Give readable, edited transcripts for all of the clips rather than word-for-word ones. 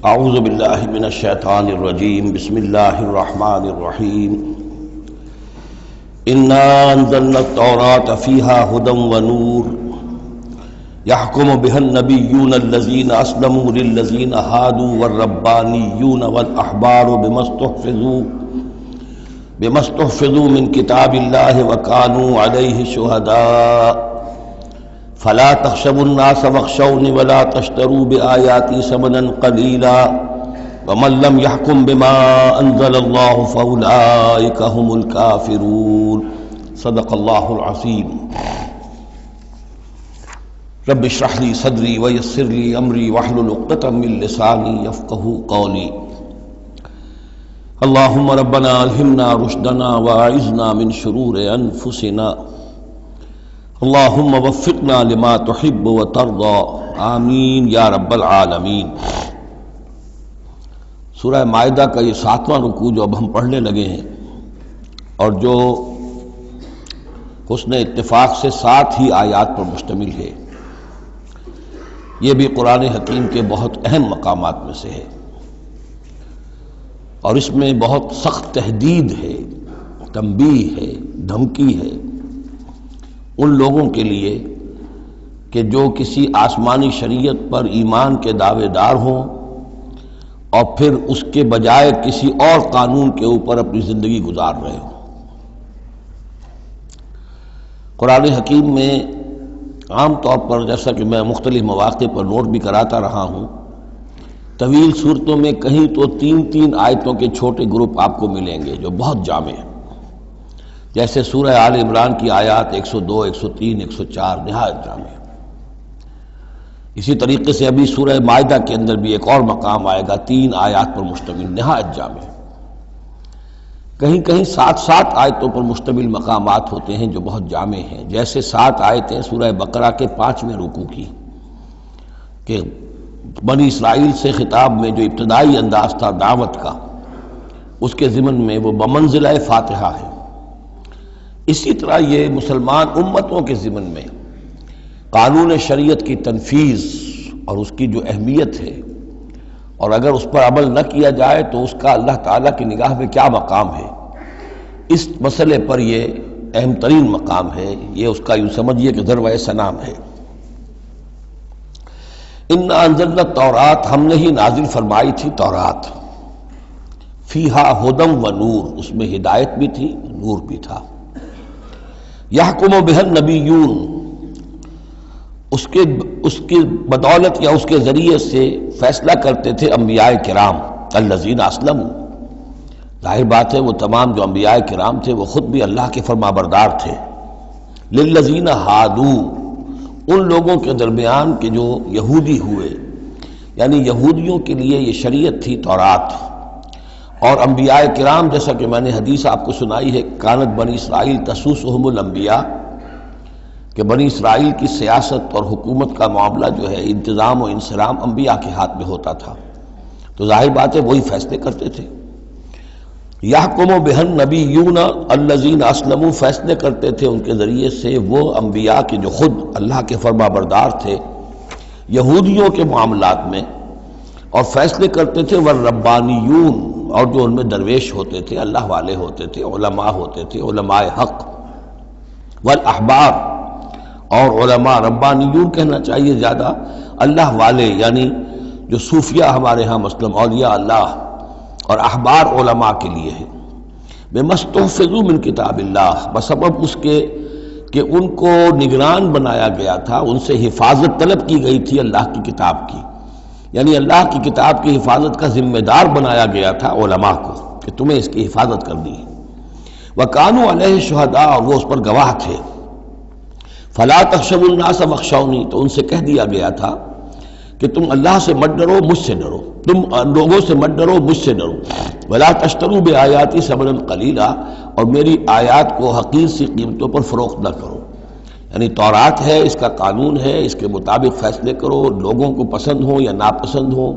اعوذ باللہ من الشیطان الرجیم بسم اللہ الرحمن الرحیم انا انزلنا التوراة فیہا ھدی ونور یحکم بها النبیون الذین اسلموا للذین ھادوا والربانیون والاحبار بما استحفظوا من کتاب اللہ وکانوا علیہ شہداء فلا تخشوا الناس واخشوني ولا تشتروا بآياتي ثمنا قليلا ومن لم يحكم بما أنزل الله فأولئك هم الكافرون صدق الله العظيم رب اشرح لي صدري ويسر لي أمري واحلل عقدة من لساني يفقهوا قولي اللهم ربنا ألهمنا رشدنا وأعذنا من شرور أنفسنا اللہم وفقنا لما تحب وترضى آمین یا رب العالمین۔ سورہ مائدہ کا یہ 7واں رکوع جو اب ہم پڑھنے لگے ہیں اور جو حسن اتفاق سے 7 ہی آیات پر مشتمل ہے، یہ بھی قرآن حکیم کے بہت اہم مقامات میں سے ہے اور اس میں بہت سخت تہدید ہے، تنبیہ ہے، دھمکی ہے ان لوگوں کے لیے کہ جو کسی آسمانی شریعت پر ایمان کے دعوے دار ہوں اور پھر اس کے بجائے کسی اور قانون کے اوپر اپنی زندگی گزار رہے ہوں۔ قرآن حکیم میں عام طور پر، جیسا کہ میں مختلف مواقع پر نوٹ بھی کراتا رہا ہوں، طویل صورتوں میں کہیں تو 3 آیتوں کے چھوٹے گروپ آپ کو ملیں گے جو بہت جامع ہیں، جیسے سورہ آل عمران کی آیات 102، 103، 104 نہایت جامع۔ اسی طریقے سے ابھی سورہ مائدہ کے اندر بھی ایک اور مقام آئے گا 3 آیات پر مشتمل، نہایت جامع۔ کہیں کہیں 7 آیتوں پر مشتمل مقامات ہوتے ہیں جو بہت جامع ہیں، جیسے 7 آیتیں سورہ بقرہ کے 5ویں رکوع کی کہ بنی اسرائیل سے خطاب میں جو ابتدائی انداز تھا دعوت کا، اس کے ضمن میں وہ بمنزلہ فاتحہ ہے۔ اسی طرح یہ مسلمان امتوں کے ضمن میں قانون شریعت کی تنفیذ اور اس کی جو اہمیت ہے، اور اگر اس پر عمل نہ کیا جائے تو اس کا اللہ تعالیٰ کی نگاہ میں کیا مقام ہے، اس مسئلے پر یہ اہم ترین مقام ہے، یہ اس کا یوں سمجھیے کہ ذروۂ سنام ہے۔ انا انزلنا التوراۃ، ہم نے ہی نازل فرمائی تھی تورات، فیہا ھدی ونور، اس میں ہدایت بھی تھی، نور بھی تھا۔ یحکم بها النبیون، اس کی بدولت یا اس کے ذریعے سے فیصلہ کرتے تھے انبیاء کرام، الذین اسلموا، ظاہر بات ہے وہ تمام جو انبیاء کرام تھے وہ خود بھی اللہ کے فرما بردار تھے، للذین ھادوا، ان لوگوں کے درمیان کہ جو یہودی ہوئے، یعنی یہودیوں کے لیے یہ شریعت تھی تورات، اور انبیاء کرام جیسا کہ میں نے حدیث آپ کو سنائی ہے، کانت بنی اسرائیل تسوسہم الانبیاء، کہ بنی اسرائیل کی سیاست اور حکومت کا معاملہ جو ہے، انتظام و انصرام انبیاء کے ہاتھ میں ہوتا تھا، تو ظاہر بات ہے وہی فیصلے کرتے تھے۔ یحکم بها النبیون الذین اسلموا، فیصلے کرتے تھے ان کے ذریعے سے وہ انبیاء کے جو خود اللہ کے فرما بردار تھے یہودیوں کے معاملات میں، اور فیصلے کرتے تھے والربانیون، اور جو ان میں درویش ہوتے تھے، اللہ والے ہوتے تھے، علماء ہوتے تھے، علماء حق، والاحبار، اور علماء، ربانیون کہنا چاہیے زیادہ، اللہ والے یعنی جو صوفیہ ہمارے ہاں مثلا اولیاء اللہ، اور احبار علماء کے لیے ہے، بما استحفظوا من کتاب اللہ، بسبب اس کے کہ ان کو نگران بنایا گیا تھا، ان سے حفاظت طلب کی گئی تھی اللہ کی کتاب کی، یعنی اللہ کی کتاب کی حفاظت کا ذمہ دار بنایا گیا تھا علماء کو کہ تمہیں اس کی حفاظت کرنی ہے۔ وَكَانُوا عَلَيْهِ شُهَدَاءَ، اور وہ اس پر گواہ تھے۔ فَلَا تَخْشَوُا النَّاسَ وَاخْشَوْنِي، تو ان سے کہہ دیا گیا تھا کہ تم اللہ سے مت ڈرو، مجھ سے ڈرو، تم لوگوں سے مت ڈرو، مجھ سے ڈرو۔ وَلَا تَشْتَرُوا بِآيَاتِي ثَمَنًا قَلِيلًا، اور میری آیات کو حقیر سی قیمتوں پر فروخت نہ کرو، یعنی تورات ہے، اس کا قانون ہے، اس کے مطابق فیصلے کرو، لوگوں کو پسند ہو یا ناپسند ہو،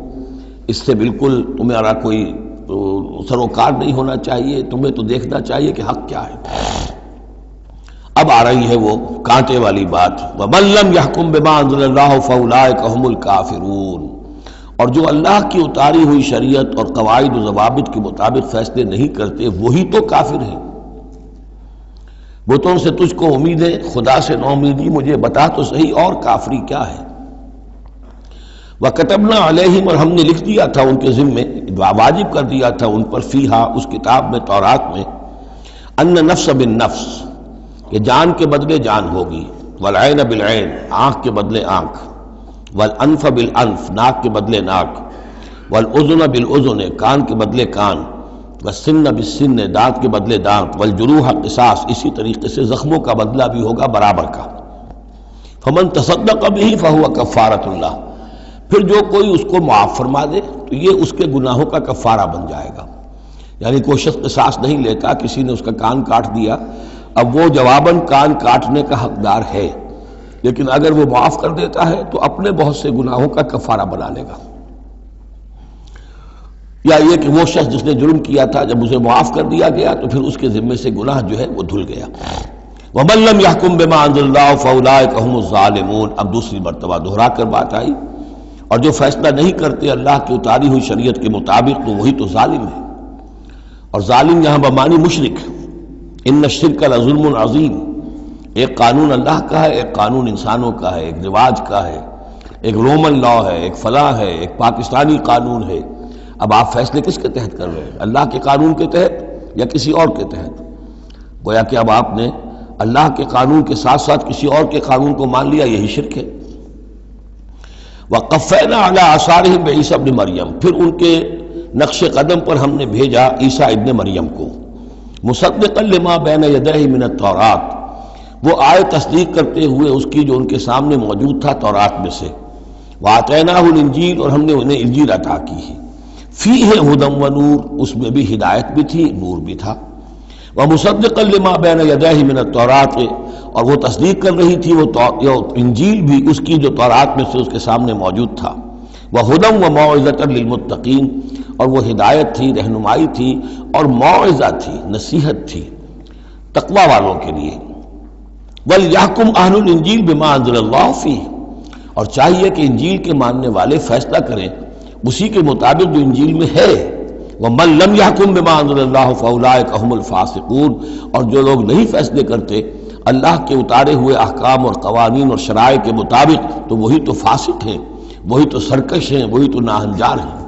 اس سے بالکل تمہارا کوئی سروکار نہیں ہونا چاہیے، تمہیں تو دیکھنا چاہیے کہ حق کیا ہے۔ اب آ رہی ہے وہ کانٹے والی بات، وَمَن لَّمْ يَحْكُم بِمَا أَنزَلَ اللَّهُ فَأُولَٰئِكَ هُمُ الْكَافِرُونَ، اور جو اللہ کی اتاری ہوئی شریعت اور قواعد و ضوابط کے مطابق فیصلے نہیں کرتے وہی تو کافر ہیں۔ بتوں سے تجھ کو امید ہے، خدا سے نو امیدی، مجھے بتا تو صحیح اور کافری کیا ہے۔ وَكَتَبْنَا عَلَيْهِمْ، اور ہم نے لکھ دیا تھا ان کے ذمے، واجب کر دیا تھا ان پر، فیہا اس کتاب میں، تورات میں، ان نفس بالنفس، کہ جان کے بدلے جان ہوگی، والعین بالعین، آنکھ کے بدلے آنکھ، والانف بالانف، ناک کے بدلے ناک، والاذن بالاذن، کان کے بدلے کان، والسن بالسن، دانت کے بدلے دانت، والجروح قصاص، اسی طریقے سے زخموں کا بدلہ بھی ہوگا برابر کا۔ فمن تصدق به فهو کفارۃ اللہ، پھر جو کوئی اس کو معاف فرما دے تو یہ اس کے گناہوں کا کفارہ بن جائے گا۔ یعنی کوئی شخص قصاص نہیں لیتا، کسی نے اس کا کان کاٹ دیا، اب وہ جواباً کان کاٹنے کا حقدار ہے، لیکن اگر وہ معاف کر دیتا ہے تو اپنے بہت سے گناہوں کا کفارہ بنا لے گا۔ یا یہ کہ وہ شخص جس نے جرم کیا تھا جب اسے معاف کر دیا گیا تو پھر اس کے ذمے سے گناہ جو ہے وہ دھل گیا۔ وَمَن لَّمْ يَحْكُم بِمَا أَنزَلَ اللَّهُ فَأُولَٰئِكَ هُمُ الظَّالِمُونَ، اب دوسری مرتبہ دہرا کر بات آئی، اور جو فیصلہ نہیں کرتے اللہ کی اتاری ہوئی شریعت کے مطابق تو وہی تو ظالم ہے۔ اور ظالم یہاں بمانی مشرک، ان الشرک لظلم عظیم، ایک قانون اللہ کا ہے، ایک قانون انسانوں کا ہے، ایک رواج کا ہے، ایک رومن لا ہے، ایک فلاں ہے، ایک پاکستانی قانون ہے۔ اب آپ فیصلے کس کے تحت کر رہے ہیں؟ اللہ کے قانون کے تحت یا کسی اور کے تحت؟ گویا کہ اب آپ نے اللہ کے قانون کے ساتھ ساتھ کسی اور کے قانون کو مان لیا، یہی شرک ہے۔ وَقَفَّيْنَا عَلَىٰ آثَارِهِمْ بِعِیسیٰ ابْنِ مریم، پھر ان کے نقش قدم پر ہم نے بھیجا عیسیٰ ابن مریم کو، مصدقا لما بین یدیہ من التوراۃ، وہ آئے تصدیق کرتے ہوئے اس کی جو ان کے سامنے موجود تھا تورات میں سے، وَآتَيْنَاهُ الْإِنْجِيلَ، اور ہم نے انہیں انجیل عطا کی ہے، فِيهِ هُدًى وَنُورٌ، اس میں بھی ہدایت بھی تھی، نور بھی تھا، وَمُصَدِّقًا لِمَا بَيْنَ يَدَيْهِ مِنَ التَّوْرَاةِ، اور وہ تصدیق کر رہی تھی وہ انجیل بھی اس کی جو تورات میں سے اس کے سامنے موجود تھا، وَهُدًى وَمَوعِظَةً لِلْمُتَّقِينَ، اور وہ ہدایت تھی، رہنمائی تھی اور موعظہ تھی، نصیحت تھی تقوی والوں کے لیے۔ وَلْيَحْكُمْ أَهْلُ الْإِنْجِيلِ بِمَا أَنزَلَ اللَّهُ فِيهِ، اور چاہیے کہ انجیل کے ماننے والے فیصلہ کریں اسی کے مطابق جو انجیل میں ہے۔ وَمَن لَّمْ يَحْكُم بِمَا أَنزَلَ اللَّهُ فَأُولَٰئِكَ هُمُ الْفَاسِقُونَ، اور جو لوگ نہیں فیصلے کرتے اللہ کے اتارے ہوئے احکام اور قوانین اور شرائع کے مطابق تو وہی تو فاسق ہیں، وہی تو سرکش ہیں، وہی تو ناہنجار ہیں۔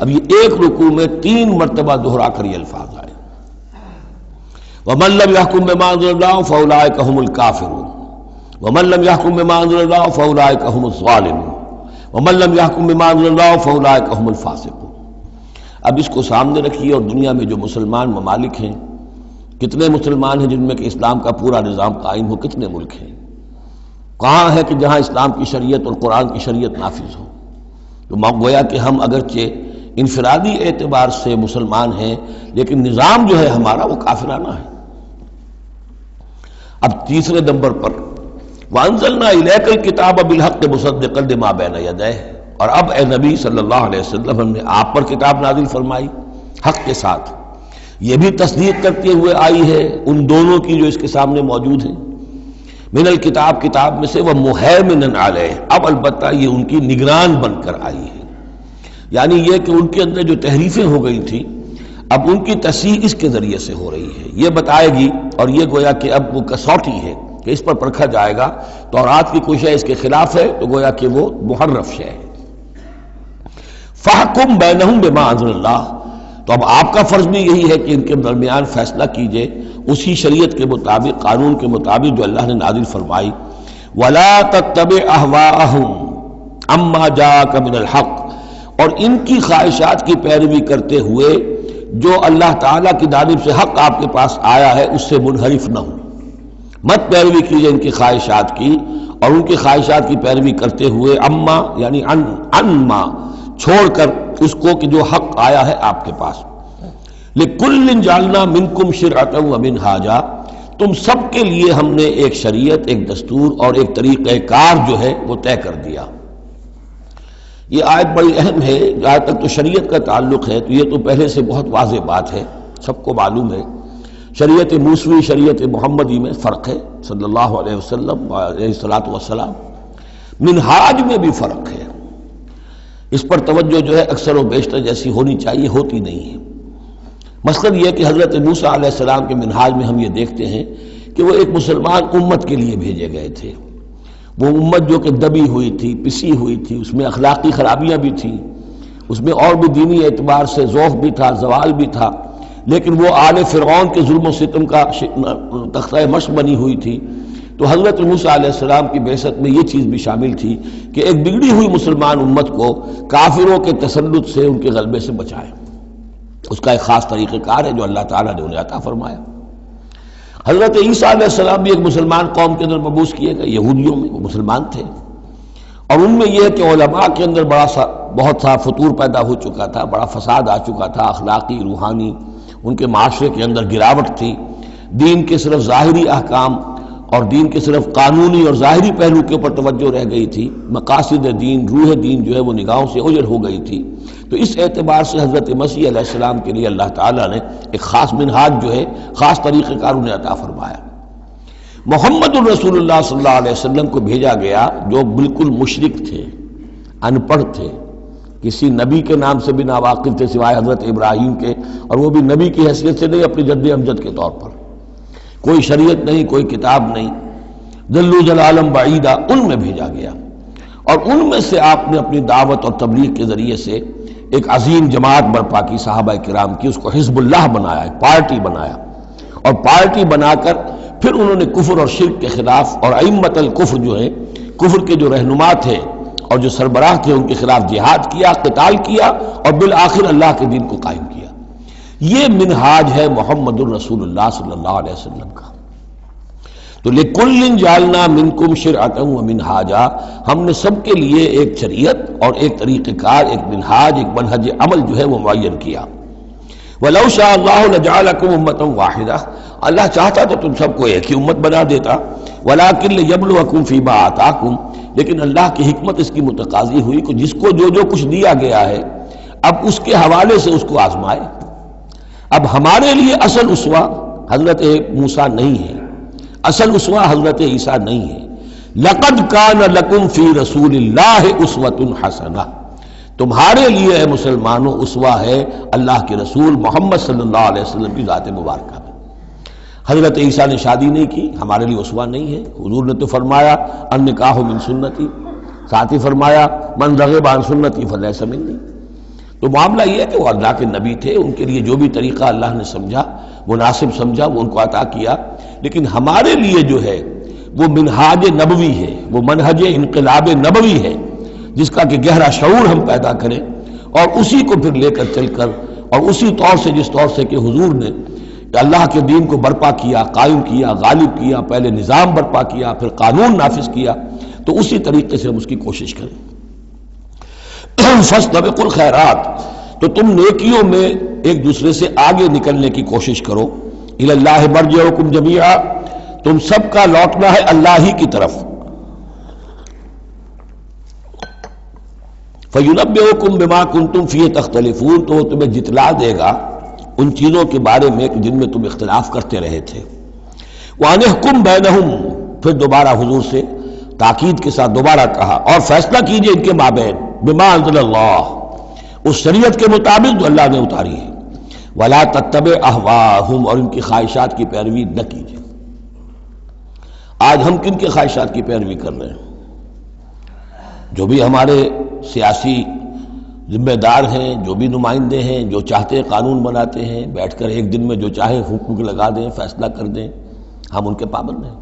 اب یہ ایک رکوع میں 3 مرتبہ دہرا کر یہ الفاظ آئے، وَمَن لَّمْ يَحْكُم بِمَا أَنزَلَ اللَّهُ فَأُولَٰئِكَ هُمُ الْكَافِرُونَ، وَمَن لَّمْ يَحْكُم بِمَا أَنزَلَ اللَّهُ فَأُولَٰئِكَ هُمُ الظَّالِمُونَ، وَمَن لَّمْ يَحْكُم بِمَا أَنزَلَ اللَّهُ فَأُولَٰئِكَ هُمُ الْفَاسِقُونَ۔ اب اس کو سامنے رکھیے، اور دنیا میں جو مسلمان ممالک ہیں، کتنے مسلمان ہیں جن میں کہ اسلام کا پورا نظام قائم ہو؟ کتنے ملک ہیں؟ کہاں ہے کہ جہاں اسلام کی شریعت اور قرآن کی شریعت نافذ ہو؟ تو گویا کہ ہم اگرچہ انفرادی اعتبار سے مسلمان ہیں لیکن نظام جو ہے ہمارا وہ کافرانہ ہے۔ اب تیسرے نمبر پر وَأَنزَلْنَا إِلَيْكَ الْكِتَابَ بِالْحَقِّ مُصَدِّقًا لِمَا بَيْنَ يَدَيْهِ، اور اب اے نبی صلی اللہ علیہ وسلم ہم نے آپ پر کتاب نازل فرمائی حق کے ساتھ، یہ بھی تصدیق کرتے ہوئے آئی ہے ان دونوں کی جو اس کے سامنے موجود ہیں، من الکتاب، کتاب میں سے، وَمُهَيْمِنًا عَلَيْهِ، اب البتہ یہ ان کی نگران بن کر آئی ہے، یعنی یہ کہ ان کے اندر جو تحریفیں ہو گئی تھی اب ان کی تصحیح اس کے ذریعے سے ہو رہی ہے، یہ بتائے گی، اور یہ گویا کہ اب وہ کسوٹی ہے کہ اس پر پرکھا جائے گا۔ تورات کی کوئی شے اس کے خلاف ہے تو گویا کہ وہ محرف شے ہے۔ فَحْكُم بَيْنَهُم بِمَا أَنزَلَ اللَّهُ، تو اب آپ کا فرض بھی یہی ہے کہ ان کے درمیان فیصلہ کیجئے اسی شریعت کے مطابق، قانون کے مطابق جو اللہ نے نازل فرمائی۔ وَلَا تَتَّبِعْ أَهْوَاءَهُمْ عَمَّا جَاءَكَ مِنَ الْحَقِّ، اور ان کی خواہشات کی پیروی کرتے ہوئے جو اللہ تعالیٰ کی جانب سے حق آپ کے پاس آیا ہے اس سے منحرف نہ ہوں، مت پیروی کیجئے ان کی خواہشات کی، اور ان کی خواہشات کی پیروی کرتے ہوئے اما یعنی انما چھوڑ کر اس کو کہ جو حق آیا ہے آپ کے پاس۔ لِكُلٍّ جَعَلْنَا مِنْكُمْ شِرْعَةً وَمِنْهَاجًا، تم سب کے لیے ہم نے ایک شریعت، ایک دستور اور ایک طریقہ کار جو ہے وہ طے کر دیا۔ یہ آیت بڑی اہم ہے، جہاں تک تو شریعت کا تعلق ہے تو یہ تو پہلے سے بہت واضح بات ہے، سب کو معلوم ہے۔ شریعت موسوی شریعت محمدی میں فرق ہے، صلی اللہ علیہ وسلم علیہ الصلوۃ والسلام۔ منہاج میں بھی فرق ہے، اس پر توجہ جو ہے اکثر و بیشتر جیسی ہونی چاہیے ہوتی نہیں ہے۔ مثلاً یہ کہ حضرت موسیٰ علیہ السلام کے منہاج میں ہم یہ دیکھتے ہیں کہ وہ ایک مسلمان امت کے لیے بھیجے گئے تھے۔ وہ امت جو کہ دبی ہوئی تھی، پسی ہوئی تھی، اس میں اخلاقی خرابیاں بھی تھیں، اس میں اور بھی دینی اعتبار سے ضعف بھی تھا، زوال بھی تھا، لیکن وہ آل فرعون کے ظلم و ستم کا تختہ مشق بنی ہوئی تھی۔ تو حضرت موسیٰ علیہ السلام کی بعثت میں یہ چیز بھی شامل تھی کہ ایک بگڑی ہوئی مسلمان امت کو کافروں کے تسلط سے، ان کے غلبے سے بچائے۔ اس کا ایک خاص طریقہ کار ہے جو اللہ تعالیٰ نے انہیں عطا فرمایا۔ حضرت عیسیٰ علیہ السلام بھی ایک مسلمان قوم کے اندر مبعوث کیے گئے، یہودیوں میں، وہ مسلمان تھے، اور ان میں یہ ہے کہ علماء کے اندر بہت سا فتور پیدا ہو چکا تھا، بڑا فساد آ چکا تھا، اخلاقی، روحانی، ان کے معاشرے کے اندر گراوٹ تھی۔ دین کے صرف ظاہری احکام اور دین کے صرف قانونی اور ظاہری پہلو کے اوپر توجہ رہ گئی تھی، مقاصد دین، روح دین جو ہے وہ نگاہوں سے اوجھل ہو گئی تھی۔ تو اس اعتبار سے حضرت مسیح علیہ السلام کے لیے اللہ تعالیٰ نے ایک خاص منہاج جو ہے، خاص طریقہ کار انہیں عطا فرمایا۔ محمد الرسول اللہ صلی اللہ علیہ وسلم کو بھیجا گیا جو بالکل مشرک تھے، ان پڑھ تھے، کسی نبی کے نام سے بھی ناواقف تھے سوائے حضرت ابراہیم کے، اور وہ بھی نبی کی حیثیت سے نہیں، اپنی جد امجد کے طور پر، کوئی شریعت نہیں، کوئی کتاب نہیں، ضلوا ضلالا بعیدا، ان میں بھیجا گیا، اور ان میں سے آپ نے اپنی دعوت اور تبلیغ کے ذریعے سے ایک عظیم جماعت برپا کی صحابہ کرام کی، اس کو حزب اللہ بنایا، ایک پارٹی بنایا، اور پارٹی بنا کر پھر انہوں نے کفر اور شرک کے خلاف، اور ائمۃ الکفر جو ہیں، کفر کے جو رہنما تھے اور جو سربراہ تھے، ان کے خلاف جہاد کیا، قتال کیا، اور بالآخر اللہ کے دین کو قائم کیا۔ یہ منہاج ہے محمد الرسول اللہ صلی اللہ علیہ وسلم کا۔ تو لِكُلٍّ جَعَلْنَا مِنْكُمْ شِرْعَةً وَمِنْهَاجًا، ہم نے سب کے لیے ایک شریعت اور ایک طریقہ کار، ایک منہاج، ایک منہج عمل جو ہے وہ معین کیا۔ وَلَوْ شَاءَ اللَّهُ لَجَعَلَكُمْ أُمَّةً وَاحِدَةً، اللہ چاہتا تو تم سب کو ایک ہی امت بنا دیتا، وَلَٰكِن لِيَبْلُوَكُمْ فِي مَا آتَاكُمْ، لیکن اللہ کی حکمت اس کی متقاضی ہوئی کہ جس کو جو کچھ دیا گیا ہے، اب اس کے حوالے سے اس کو آزمائے۔ اب ہمارے لیے اصل اسوہ حضرت موسیٰ نہیں ہے، اصل اسوہ حضرت عیسیٰ نہیں ہے۔ لَقَدْ كَانَ لَكُمْ فِي رَسُولِ اللَّهِ أُسْوَةٌ حَسَنَةٌ، تمہارے لیے اے مسلمانوں اسوہ ہے اللہ کے رسول محمد صلی اللہ علیہ وسلم کی ذات مبارکہ میں۔ حضرت عیسیٰ نے شادی نہیں کی، ہمارے لیے اسوہ نہیں ہے۔ حضور نے تو فرمایا النکاح من سنتی، ساتھ ہی فرمایا من رغب عن سنتی فلیس منی۔ تو معاملہ یہ ہے کہ وہ اللہ کے نبی تھے، ان کے لیے جو بھی طریقہ اللہ نے سمجھا، مناسب سمجھا، وہ ان کو عطا کیا، لیکن ہمارے لیے جو ہے وہ منہاج نبوی ہے، وہ منہج انقلاب نبوی ہے، جس کا کہ گہرا شعور ہم پیدا کریں، اور اسی کو پھر لے کر چل کر، اور اسی طور سے جس طور سے کہ حضور نے اللہ کے دین کو برپا کیا، قائم کیا، غالب کیا، پہلے نظام برپا کیا، پھر قانون نافذ کیا، تو اسی طریقے سے ہم اس کی کوشش کریں۔ فاستبقوا الخیرات، تو تم نیکیوں میں ایک دوسرے سے آگے نکلنے کی کوشش کرو۔ الی اللہ مرجعکم جمیعا، تم سب کا لوٹنا ہے اللہ ہی کی طرف۔ فینبئکم بما کنتم فیہ تختلفون، تو وہ تمہیں جتلا دے گا ان چیزوں کے بارے میں جن میں تم اختلاف کرتے رہے تھے۔ وَأَنِحْكُمْ بَيْنَهُمْ، پھر دوبارہ حضور سے تاکید کے ساتھ دوبارہ کہا، اور فیصلہ کیجئے ان کے مابین، بما انزل اللہ، اس شریعت کے مطابق جو اللہ نے اتاری ہے۔ ولا تتبع اہواءہم، اور ان کی خواہشات کی پیروی نہ کیجیے۔ آج ہم کن کے خواہشات کی پیروی کر رہے ہیں؟ جو بھی ہمارے سیاسی ذمہ دار ہیں، جو بھی نمائندے ہیں، جو چاہتے ہیں قانون بناتے ہیں، بیٹھ کر ایک دن میں جو چاہے حکم لگا دیں، فیصلہ کر دیں، ہم ان کے پابند ہیں۔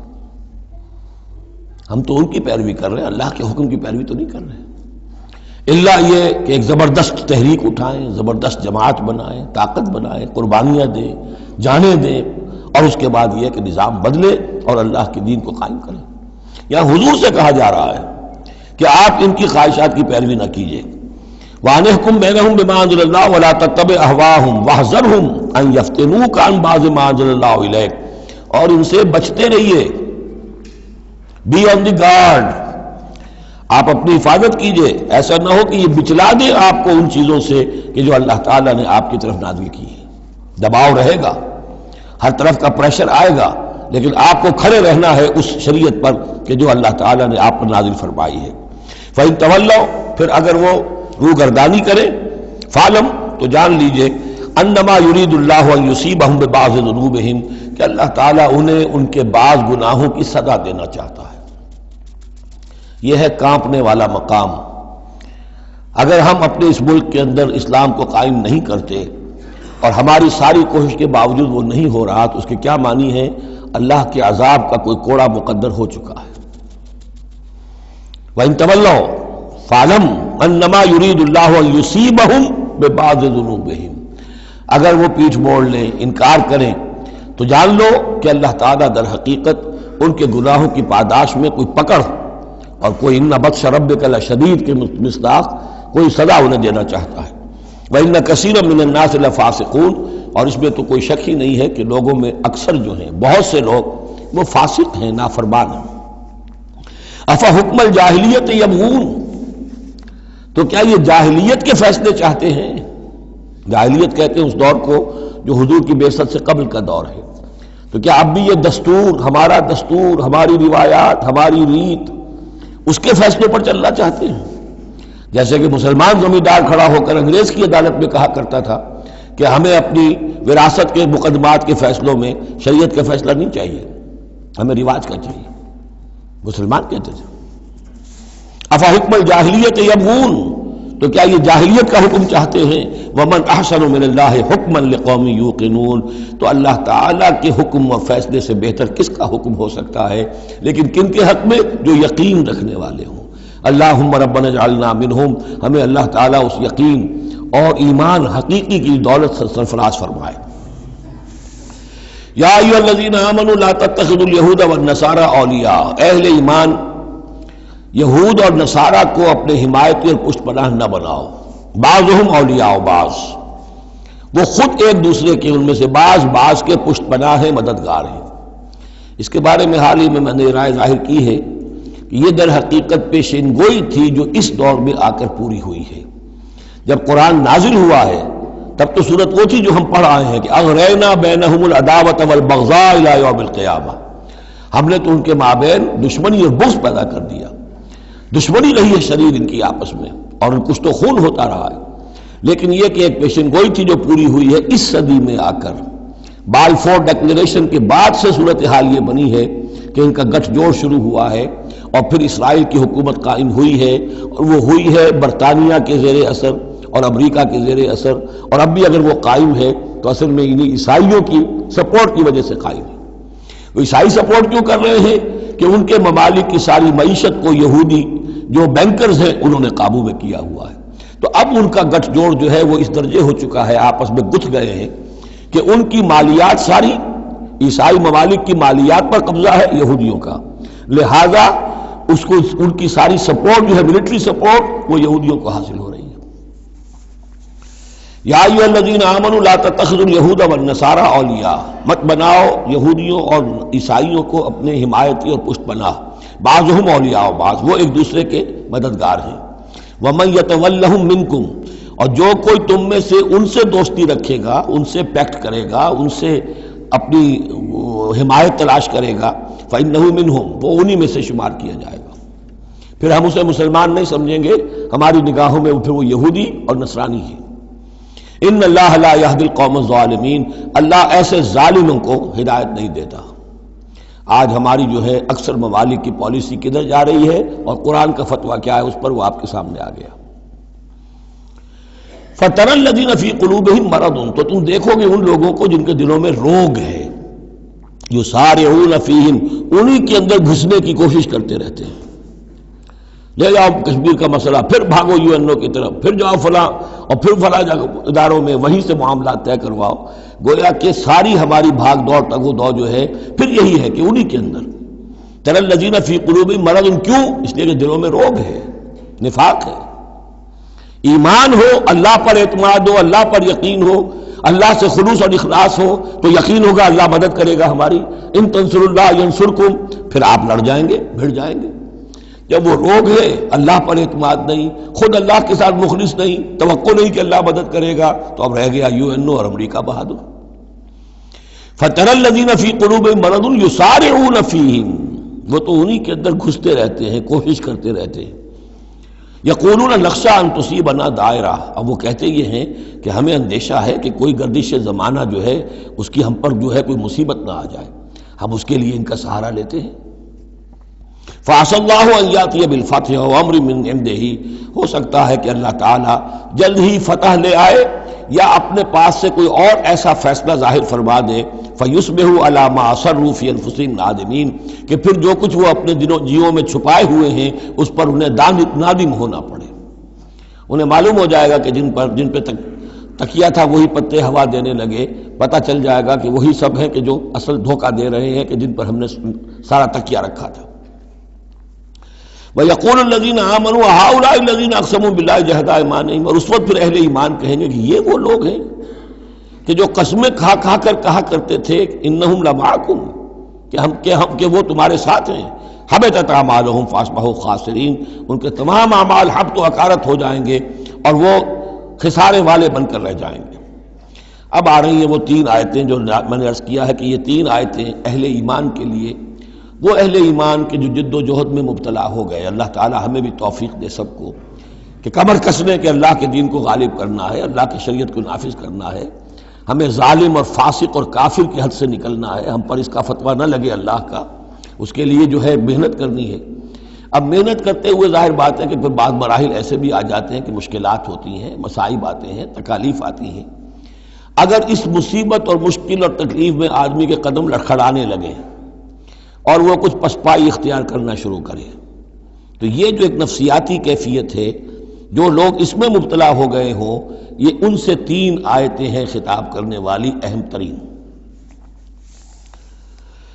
ہم تو ان کی پیروی کر رہے ہیں، اللہ کے حکم کی پیروی تو نہیں کر رہے، اللہ یہ کہ ایک زبردست تحریک اٹھائیں، زبردست جماعت بنائیں، طاقت بنائیں، قربانیاں دیں، جانیں دیں، اور اس کے بعد یہ کہ نظام بدلے اور اللہ کے دین کو قائم کریں۔ یہاں حضور سے کہا جا رہا ہے کہ آپ ان کی خواہشات کی پیروی نہ کیجیے۔ وَأَنِحْكُمْ بَيْنَهُمْ بِمَا أَنزَلَ اللَّهُ وَلَا تَتَّبِعْ أَهْوَاءَهُمْ وَاحْذَرْهُمْ أَن يَفْتِنُوكَ عَن بَعْضِ مَا أَنزَلَ اللَّهُ إِلَيْكَ، اور ان سے بچتے رہیے، بی آن دی گارڈ، آپ اپنی حفاظت کیجئے، ایسا نہ ہو کہ یہ بچلا دے آپ کو ان چیزوں سے کہ جو اللہ تعالیٰ نے آپ کی طرف نازل کی ہے۔ دباؤ رہے گا، ہر طرف کا پریشر آئے گا، لیکن آپ کو کھڑے رہنا ہے اس شریعت پر کہ جو اللہ تعالیٰ نے آپ پر نازل فرمائی ہے۔ فَإِن تَوَلَّوْا، پھر اگر وہ روگردانی کریں، فعلم تو جان لیجئے انما یرید اللہ ان یصیبہم ببعض ذنوبہم کہ اللہ تعالیٰ انہیں ان کے بعض گناہوں کی سزا دینا چاہتا ہے۔ یہ ہے کانپنے والا مقام۔ اگر ہم اپنے اس ملک کے اندر اسلام کو قائم نہیں کرتے اور ہماری ساری کوشش کے باوجود وہ نہیں ہو رہا تو اس کے کیا معنی ہے؟ اللہ کے عذاب کا کوئی کوڑا مقدر ہو چکا ہے۔ وَإِن تَوَلَّوْا فَاعْلَمْ أَنَّمَا يُرِيدُ اللَّهُ أَن يُصِيبَهُم بِبَعْضِ ذُنُوبِهِمْ، اگر وہ پیٹھ موڑ لیں، انکار کریں تو جان لو کہ اللہ تعالیٰ در حقیقت ان کے گناہوں کی پاداش میں کوئی پکڑ اور کوئی ان بطش ربک لشدید کے مصداق کوئی سزا انہیں دینا چاہتا ہے۔ وَإِنَّ كَثِيرًا مِّنَ النَّاسِ لَفَاسِقُونَ، اور اس میں تو کوئی شک ہی نہیں ہے کہ لوگوں میں اکثر جو ہیں، بہت سے لوگ وہ فاسق ہیں، نافرمان ہیں۔ أَفَحُكْمَ الْجَاهِلِيَّةِ يَبْغُونَ، تو کیا یہ جاہلیت کے فیصلے چاہتے ہیں؟ جاہلیت کہتے ہیں اس دور کو جو حضور کی بعثت سے قبل کا دور ہے۔ تو کیا اب بھی یہ دستور، ہمارا دستور، ہماری روایات، ہماری ریت، اس کے فیصلوں پر چلنا چاہتے ہیں؟ جیسے کہ مسلمان زمیندار کھڑا ہو کر انگریز کی عدالت میں کہا کرتا تھا کہ ہمیں اپنی وراثت کے مقدمات کے فیصلوں میں شریعت کا فیصلہ نہیں چاہیے، ہمیں رواج کا چاہیے، مسلمان کہتے تھے۔ افحکم الجاہلیت یبغون، تو کیا یہ جاہلیت کا حکم چاہتے ہیں؟ ومن احسن من اللہ حکما لقوم یوقنون، تو اللہ تعالیٰ کے حکم و فیصلے سے بہتر کس کا حکم ہو سکتا ہے؟ لیکن کن کے حق میں؟ جو یقین رکھنے والے ہوں۔ اللہم ربنا اجعلنا منہم، ہمیں اللہ تعالیٰ اس یقین اور ایمان حقیقی کی دولت سے سرفراز فرمائے۔ یا ایھا الذین آمنوا لا تتخذوا اليہود والنصارى اولیاء، اہل ایمان یہود اور نصارہ کو اپنے حمایتی اور پشت پناہ نہ بناؤ۔ بعضهم اولیاء بعض، وہ خود ایک دوسرے کے، ان میں سے بعض کے پشت پناہ ہیں، مددگار ہیں۔ اس کے بارے میں حال ہی میں نے رائے ظاہر کی ہے کہ یہ در حقیقت پیشین گوئی تھی جو اس دور میں آ کر پوری ہوئی ہے۔ جب قرآن نازل ہوا ہے تب تو صورت وہ تھی جو ہم پڑھ آئے ہیں کہ اغرینا بینہم العداوۃ والبغضاء الی یوم القیامہ، ہم نے تو ان کے مابین دشمنی اور بغض پیدا کر دیا، دشمنی رہی ہے شریر ان کی آپس میں، اور ان کچھ تو خون ہوتا رہا ہے۔ لیکن یہ کہ ایک پیشن گوئی تھی جو پوری ہوئی ہے اس صدی میں آ کر۔ بالفور ڈکلیریشن کے بعد سے صورتحال یہ بنی ہے کہ ان کا گٹھ جوڑ شروع ہوا ہے، اور پھر اسرائیل کی حکومت قائم ہوئی ہے، اور وہ ہوئی ہے برطانیہ کے زیر اثر اور امریکہ کے زیر اثر، اور اب بھی اگر وہ قائم ہے تو اصل میں انہیں عیسائیوں کی سپورٹ کی وجہ سے قائم ہے۔ وہ عیسائی سپورٹ کیوں کر رہے ہیں؟ کہ ان کے ممالک کی ساری معیشت کو یہودی جو بینکرز ہیں انہوں نے قابو میں کیا ہوا ہے۔ تو اب ان کا گٹھ جوڑ جو ہے وہ اس درجے ہو چکا ہے، آپس میں گتھ گئے ہیں کہ ان کی مالیات ساری عیسائی ممالک کی مالیات پر قبضہ ہے یہودیوں کا، لہذا اس کو ان کی ساری سپورٹ جو ہے ملٹری سپورٹ وہ یہودیوں کو حاصل ہو رہی ہے۔ یا ایھا الذین آمنوا لا تتخذوا اليہود والنصارى اولیاء، مت بناؤ یہودیوں اور عیسائیوں کو اپنے حمایتی اور پشت پناہ، بعضهم اولیاء بعض، وہ ایک دوسرے کے مددگار ہیں۔ ومن یتولہم منکم، اور جو کوئی تم میں سے ان سے دوستی رکھے گا، ان سے پیکٹ کرے گا، ان سے اپنی حمایت تلاش کرے گا، فإنہ منہم، وہ انہی میں سے شمار کیا جائے گا۔ پھر ہم اسے مسلمان نہیں سمجھیں گے، ہماری نگاہوں میں پھر وہ یہودی اور نصرانی ہے۔ ان اللہ لا یہدی القوم الظالمین، اللہ ایسے ظالموں کو ہدایت نہیں دیتا۔ آج ہماری جو ہے اکثر ممالک کی پالیسی کدھر جا رہی ہے اور قرآن کا فتویٰ کیا ہے اس پر وہ آپ کے سامنے آ گیا۔ فَتَرَى الَّذِينَ فِي قُلُوبِهِم مَرَضٌ، تو تم دیکھو گے ان لوگوں کو جن کے دلوں میں روگ ہے، يُسَارِعُونَ فِيهِمْ، انہی کے اندر گھسنے کی کوشش کرتے رہتے ہیں۔ لے جاؤ کشمیر کا مسئلہ، پھر بھاگو UN کی طرف، پھر جاؤ فلاں اور پھر فلاں اداروں میں، وہیں سے معاملات طے کرواؤ۔ گویا کہ ساری ہماری بھاگ دوڑ تگ و دو جو ہے پھر یہی ہے کہ انہی کے اندر تَرَى الَّذِينَ فِي قُلُوبِهِم مَرَضٌ، کیوں؟ اس لیے کہ دلوں میں روگ ہے، نفاق ہے۔ ایمان ہو، اللہ پر اعتماد ہو، اللہ پر یقین ہو، اللہ سے خلوص اور اخلاص ہو تو یقین ہوگا اللہ مدد کرے گا ہماری۔ ان تنصروا اللہ ینصرکم، پھر آپ لڑ جائیں گے، بھڑ جائیں گے۔ جب وہ روگ ہے، اللہ پر اعتماد نہیں، خود اللہ کے ساتھ مخلص نہیں، توقع نہیں کہ اللہ مدد کرے گا، تو اب رہ گیا UN اور امریکہ بہادر۔ فَتَرَى الَّذِينَ فِي قُلُوبِهِم مَرَضٌ يُسَارِعُونَ فِيهِمْ، وہ تو انہی کے اندر گھستے رہتے ہیں، کوشش کرتے رہتے ہیں۔ یقولون نخشی ان تصیبنا دائرہ، اب وہ کہتے یہ ہیں کہ ہمیں اندیشہ ہے کہ کوئی گردش زمانہ جو ہے اس کی ہم پر جو ہے کوئی مصیبت نہ آ جائے، ہم اس کے لیے ان کا سہارا لیتے ہیں۔ فَعَسَى اللَّهُ أَن يَأْتِيَ بِالْفَتْحِ وَأَمْرٍ مِّنْ عِندِهِ، ہو سکتا ہے کہ اللہ تعالیٰ جلد ہی فتح لے آئے یا اپنے پاس سے کوئی اور ایسا فیصلہ ظاہر فرما دے، فَيُصْبِحُوا عَلَىٰ مَا أَصَرُّوا فِي أَنفُسِهِمْ نَادِمِينَ، کہ پھر جو کچھ وہ اپنے جیوں میں چھپائے ہوئے ہیں اس پر انہیں نادم ہونا پڑے۔ انہیں معلوم ہو جائے گا کہ جن پہ تکیہ تھا وہی پتے ہوا دینے لگے، پتہ چل جائے گا کہ وہی سب ہیں کہ جو اصل دھوکہ دے رہے ہیں کہ جن پر ہم نے سارا تکیہ رکھا تھا۔ وَيَقُولُ الَّذِينَ آمَنُوا هَؤُلَاءِ الَّذِينَ أَقْسَمُوا بِاللَّهِ جَهْدَ أَيْمَانِهِمْ، اور اس وقت پھر اہل ایمان کہیں گے کہ یہ وہ لوگ ہیں کہ جو قسمیں کھا کھا کر کہا کرتے تھے اِنَّهُمْ لَمَعَكُمْ کہ وہ تمہارے ساتھ ہیں، حَبِطَتْ أَعْمَالُهُمْ فَأَصْبَحُوا خَاسِرِينَ، ان کے تمام اعمال حبط و اکارت ہو جائیں گے اور وہ خسارے والے بن کر رہ جائیں گے۔ اب آ رہی ہیں وہ تین آیتیں جو میں نے عرض کیا ہے کہ یہ تین آیتیں اہل ایمان کے لیے، وہ اہل ایمان کے جو جد و جہد میں مبتلا ہو گئے، اللہ تعالی ہمیں بھی توفیق دے سب کو کہ کمر کسنے کہ اللہ کے دین کو غالب کرنا ہے، اللہ کی شریعت کو نافذ کرنا ہے، ہمیں ظالم اور فاسق اور کافر کی حد سے نکلنا ہے، ہم پر اس کا فتویٰ نہ لگے اللہ کا، اس کے لیے جو ہے محنت کرنی ہے۔ اب محنت کرتے ہوئے ظاہر بات ہے کہ پھر بعض مراحل ایسے بھی آ جاتے ہیں کہ مشکلات ہوتی ہیں، مصائب آتے ہیں، تکالیف آتی ہیں۔ اگر اس مصیبت اور مشکل اور تکلیف میں آدمی کے قدم لڑکھڑانے لگے اور وہ کچھ پسپائی اختیار کرنا شروع کرے تو یہ جو ایک نفسیاتی کیفیت ہے، جو لوگ اس میں مبتلا ہو گئے ہوں، یہ ان سے تین آیتیں ہیں خطاب کرنے والی اہم ترین۔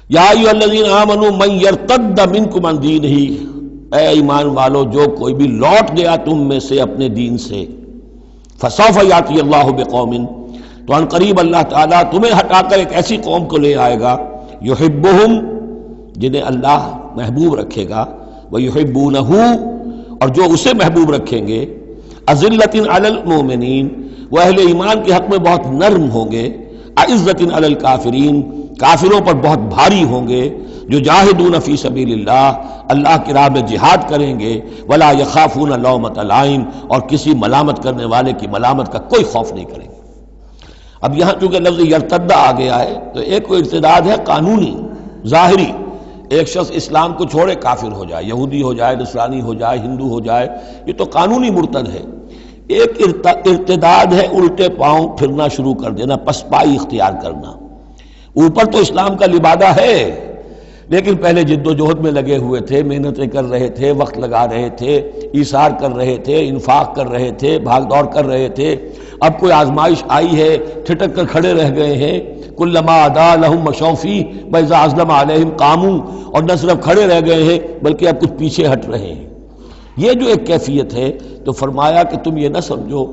یا ایھا الذین آمنوا من یرتد منکم عن دینہ، اے ایمان والو جو کوئی بھی لوٹ گیا تم میں سے اپنے دین سے، فسوف یاتی اللہ بقوم، تو ان قریب اللہ تعالیٰ تمہیں ہٹا کر ایک ایسی قوم کو لے آئے گا، یحبہم، جنہیں اللہ محبوب رکھے گا، ویحبونہ، اور جو اسے محبوب رکھیں گے، اذلۃ علی المؤمنین، وہ اہل ایمان کے حق میں بہت نرم ہوں گے، اعزۃ علی الکافرین، کافروں پر بہت بھاری ہوں گے، جو جاہدون فی سبیل اللہ، اللہ کی راہ میں جہاد کریں گے، ولا یخافون لومۃ لائم، اور کسی ملامت کرنے والے کی ملامت کا کوئی خوف نہیں کریں گے۔ اب یہاں چونکہ لفظ یرتدہ آ گیا ہے تو ایک کوئی ارتداد ہے قانونی ظاہری، ایک شخص اسلام کو چھوڑے کافر ہو جائے، یہودی ہو جائے، نصرانی ہو جائے، ہندو ہو جائے، یہ تو قانونی مرتد ہے۔ ایک ارتداد ہے الٹے پاؤں پھرنا شروع کر دینا، پسپائی اختیار کرنا۔ اوپر تو اسلام کا لبادہ ہے لیکن پہلے جد و جہد میں لگے ہوئے تھے، محنتیں کر رہے تھے، وقت لگا رہے تھے، ایثار کر رہے تھے، انفاق کر رہے تھے، بھاگ دوڑ کر رہے تھے، اب کوئی آزمائش آئی ہے ٹھٹک کر کھڑے رہ گئے ہیں۔ کلما ادا لہم مشوا فیہ واذا اظلم علیہم قاموا، اور نہ صرف کھڑے رہ گئے ہیں بلکہ اب کچھ پیچھے ہٹ رہے ہیں۔ یہ جو ایک کیفیت ہے تو فرمایا کہ تم یہ نہ سمجھو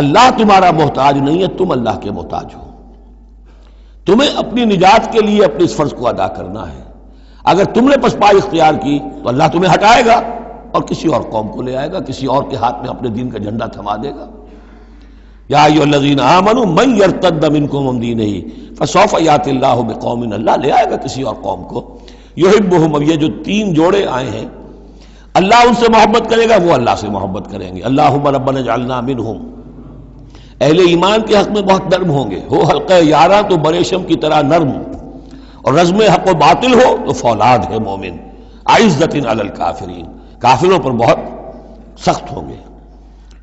اللہ تمہارا محتاج نہیں ہے، تم اللہ کے محتاج ہو، تمہیں اپنی نجات کے لیے اپنے اس فرض کو ادا کرنا ہے۔ اگر تم نے پسپائی اختیار کی تو اللہ تمہیں ہٹائے گا اور کسی اور قوم کو لے آئے گا، کسی اور کے ہاتھ میں اپنے دین کا جھنڈا تھما دے گا۔ یا ایھا الذین آمنوا من یرتد منکم عن دینہ فسوف یاتی اللہ بقوم، اللہ لے آئے گا کسی اور قوم کو، یحبہم، اب یہ جو تین جوڑے آئے ہیں، اللہ ان سے محبت کرے گا، وہ اللہ سے محبت کریں گے۔ اللہم ربنا اجعلنا منہم، اہل ایمان کے حق میں بہت نرم ہوں گے، ہو حلقہ یاراں تو بریشم کی طرح نرم، اور رزم حق و باطل ہو تو فولاد ہے مومن، اعزۃ علی الکافرین، کافروں پر بہت سخت ہوں گے۔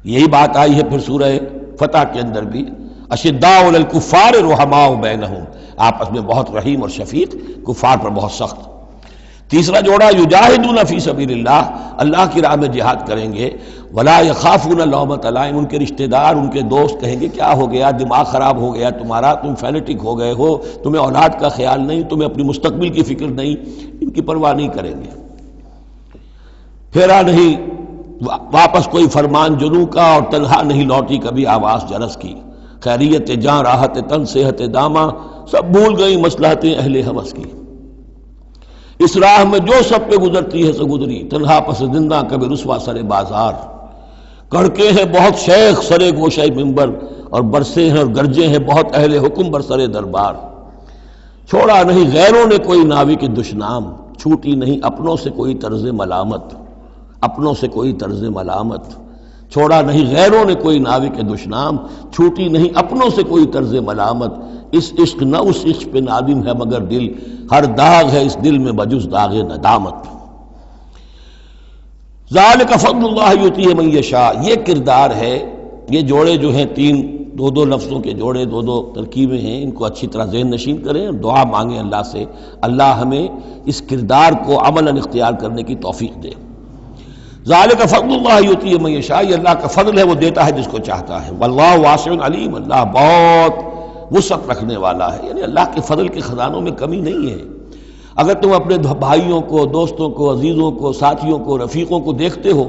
یہی بات آئی ہے پھر سورہ فتح کے اندر بھی، اشداء علی الکفار رحماء بینہم، آپس میں بہت رحیم اور شفیق، کفار پر بہت سخت۔ تیسرا جوڑا یجاہدون فی سبیل اللہ، اللہ کی راہ میں جہاد کریں گے، ولا یخافون لومۃ لائم، ان کے رشتہ دار، ان کے دوست کہیں گے کیا ہو گیا، دماغ خراب ہو گیا تمہارا، تم فینیٹک ہو گئے ہو، تمہیں اولاد کا خیال نہیں، تمہیں اپنی مستقبل کی فکر نہیں، ان کی پرواہ نہیں کریں گے۔ پھیرا نہیں واپس کوئی فرمان جنوں کا، اور تنہا نہیں لوٹی کبھی آواز جرس کی، خیریت جاں راحت تن صحت داماں، سب بھول گئی مصلحتیں اہل ہوس کی۔ اس راہ میں جو سب پہ گزرتی ہے سو گزری، تنہا پس زندہ کبھی رسوا سر بازار، کڑکے ہیں بہت شیخ سرے گوشہ منبر، اور برسے ہیں اور گرجے ہیں بہت اہل حکم بر سر دربار۔ چھوڑا نہیں غیروں نے کوئی ناوی کی دشنام، چھوٹی نہیں اپنوں سے کوئی طرز ملامت۔ اپنوں سے کوئی طرز ملامت، چھوڑا نہیں غیروں نے کوئی ناوی کے دشنام، چھوٹی نہیں اپنوں سے کوئی طرز ملامت، اس عشق نہ اس عشق پہ نادم ہے مگر دل، ہر داغ ہے اس دل میں بجز داغ ندامت۔ ذالک فضل اللہ یؤتیہ من یشاء، یہ کردار ہے، یہ جوڑے جو ہیں تین دو دو لفظوں کے جوڑے، دو دو ترکیبیں ہیں، ان کو اچھی طرح ذہن نشین کریں، دعا مانگیں اللہ سے، اللہ ہمیں اس کردار کو عملاً اختیار کرنے کی توفیق دے۔ ذالک فضل اللہ یؤتیہ من یشاء، یہ اللہ کا فضل ہے، وہ دیتا ہے جس کو چاہتا ہے، واللہ واسع علیم، اللہ بہت وسعت رکھنے والا ہے، یعنی اللہ کے فضل کے خزانوں میں کمی نہیں ہے۔ اگر تم اپنے بھائیوں کو، دوستوں کو، عزیزوں کو، ساتھیوں کو، رفیقوں کو دیکھتے ہو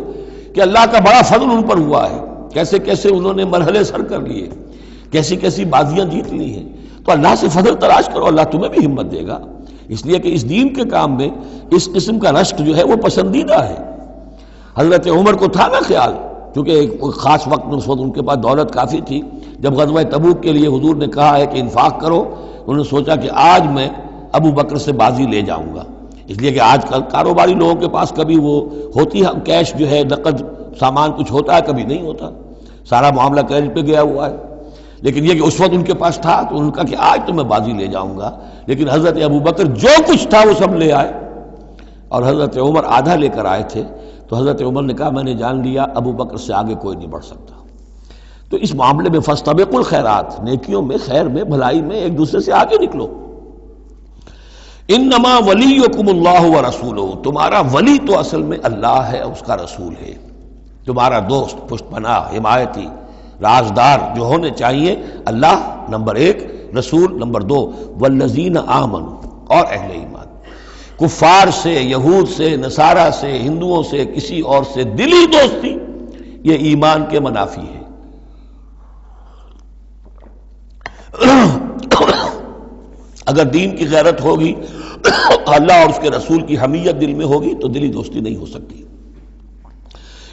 کہ اللہ کا بڑا فضل ان پر ہوا ہے، کیسے کیسے انہوں نے مرحلے سر کر لیے، کیسی کیسی بازیاں جیت لی ہیں، تو اللہ سے فضل تلاش کرو، اللہ تمہیں بھی ہمت دے گا، اس لیے کہ اس دین کے کام میں اس قسم کا رشک جو ہے وہ پسندیدہ ہے۔ حضرت عمر کو تھا نا خیال، کیونکہ ایک خاص وقت میں اس وقت ان کے پاس دولت کافی تھی، جب غزوہ تبوک کے لیے حضور نے کہا ہے کہ انفاق کرو، انہوں نے سوچا کہ آج میں ابو بکر سے بازی لے جاؤں گا، اس لیے کہ آج کل کاروباری لوگوں کے پاس کبھی وہ ہوتی ہے کیش جو ہے، نقد سامان کچھ ہوتا ہے، کبھی نہیں ہوتا، سارا معاملہ کریڈٹ پہ گیا ہوا ہے، لیکن یہ کہ اس وقت ان کے پاس تھا تو انہوں نے کہا کہ آج تو میں بازی لے جاؤں گا، لیکن حضرت ابو بکر جو کچھ تھا وہ سب لے آئے، اور حضرت عمر آدھا لے کر آئے تھے، تو حضرت عمر نے کہا میں نے جان لیا ابو بکر سے آگے کوئی نہیں بڑھ سکتا۔ تو اس معاملے میں فاستبقوا الخیرات، نیکیوں میں، خیر میں، بھلائی میں ایک دوسرے سے آگے نکلو۔ انما ولیکم اللہ ورسولہ، تمہارا ولی تو اصل میں اللہ ہے، اس کا رسول ہے، تمہارا دوست، پشت پناہ، حمایتی، رازدار جو ہونے چاہیے اللہ نمبر ایک، رسول نمبر دو، والذین آمنوا، اور اہل ایمان۔ کفار سے، یہود سے، نصارہ سے، ہندوؤں سے، کسی اور سے دلی دوستی یہ ایمان کے منافی ہے۔ اگر دین کی غیرت ہوگی، اللہ اور اس کے رسول کی حمیت دل میں ہوگی تو دلی دوستی نہیں ہو سکتی۔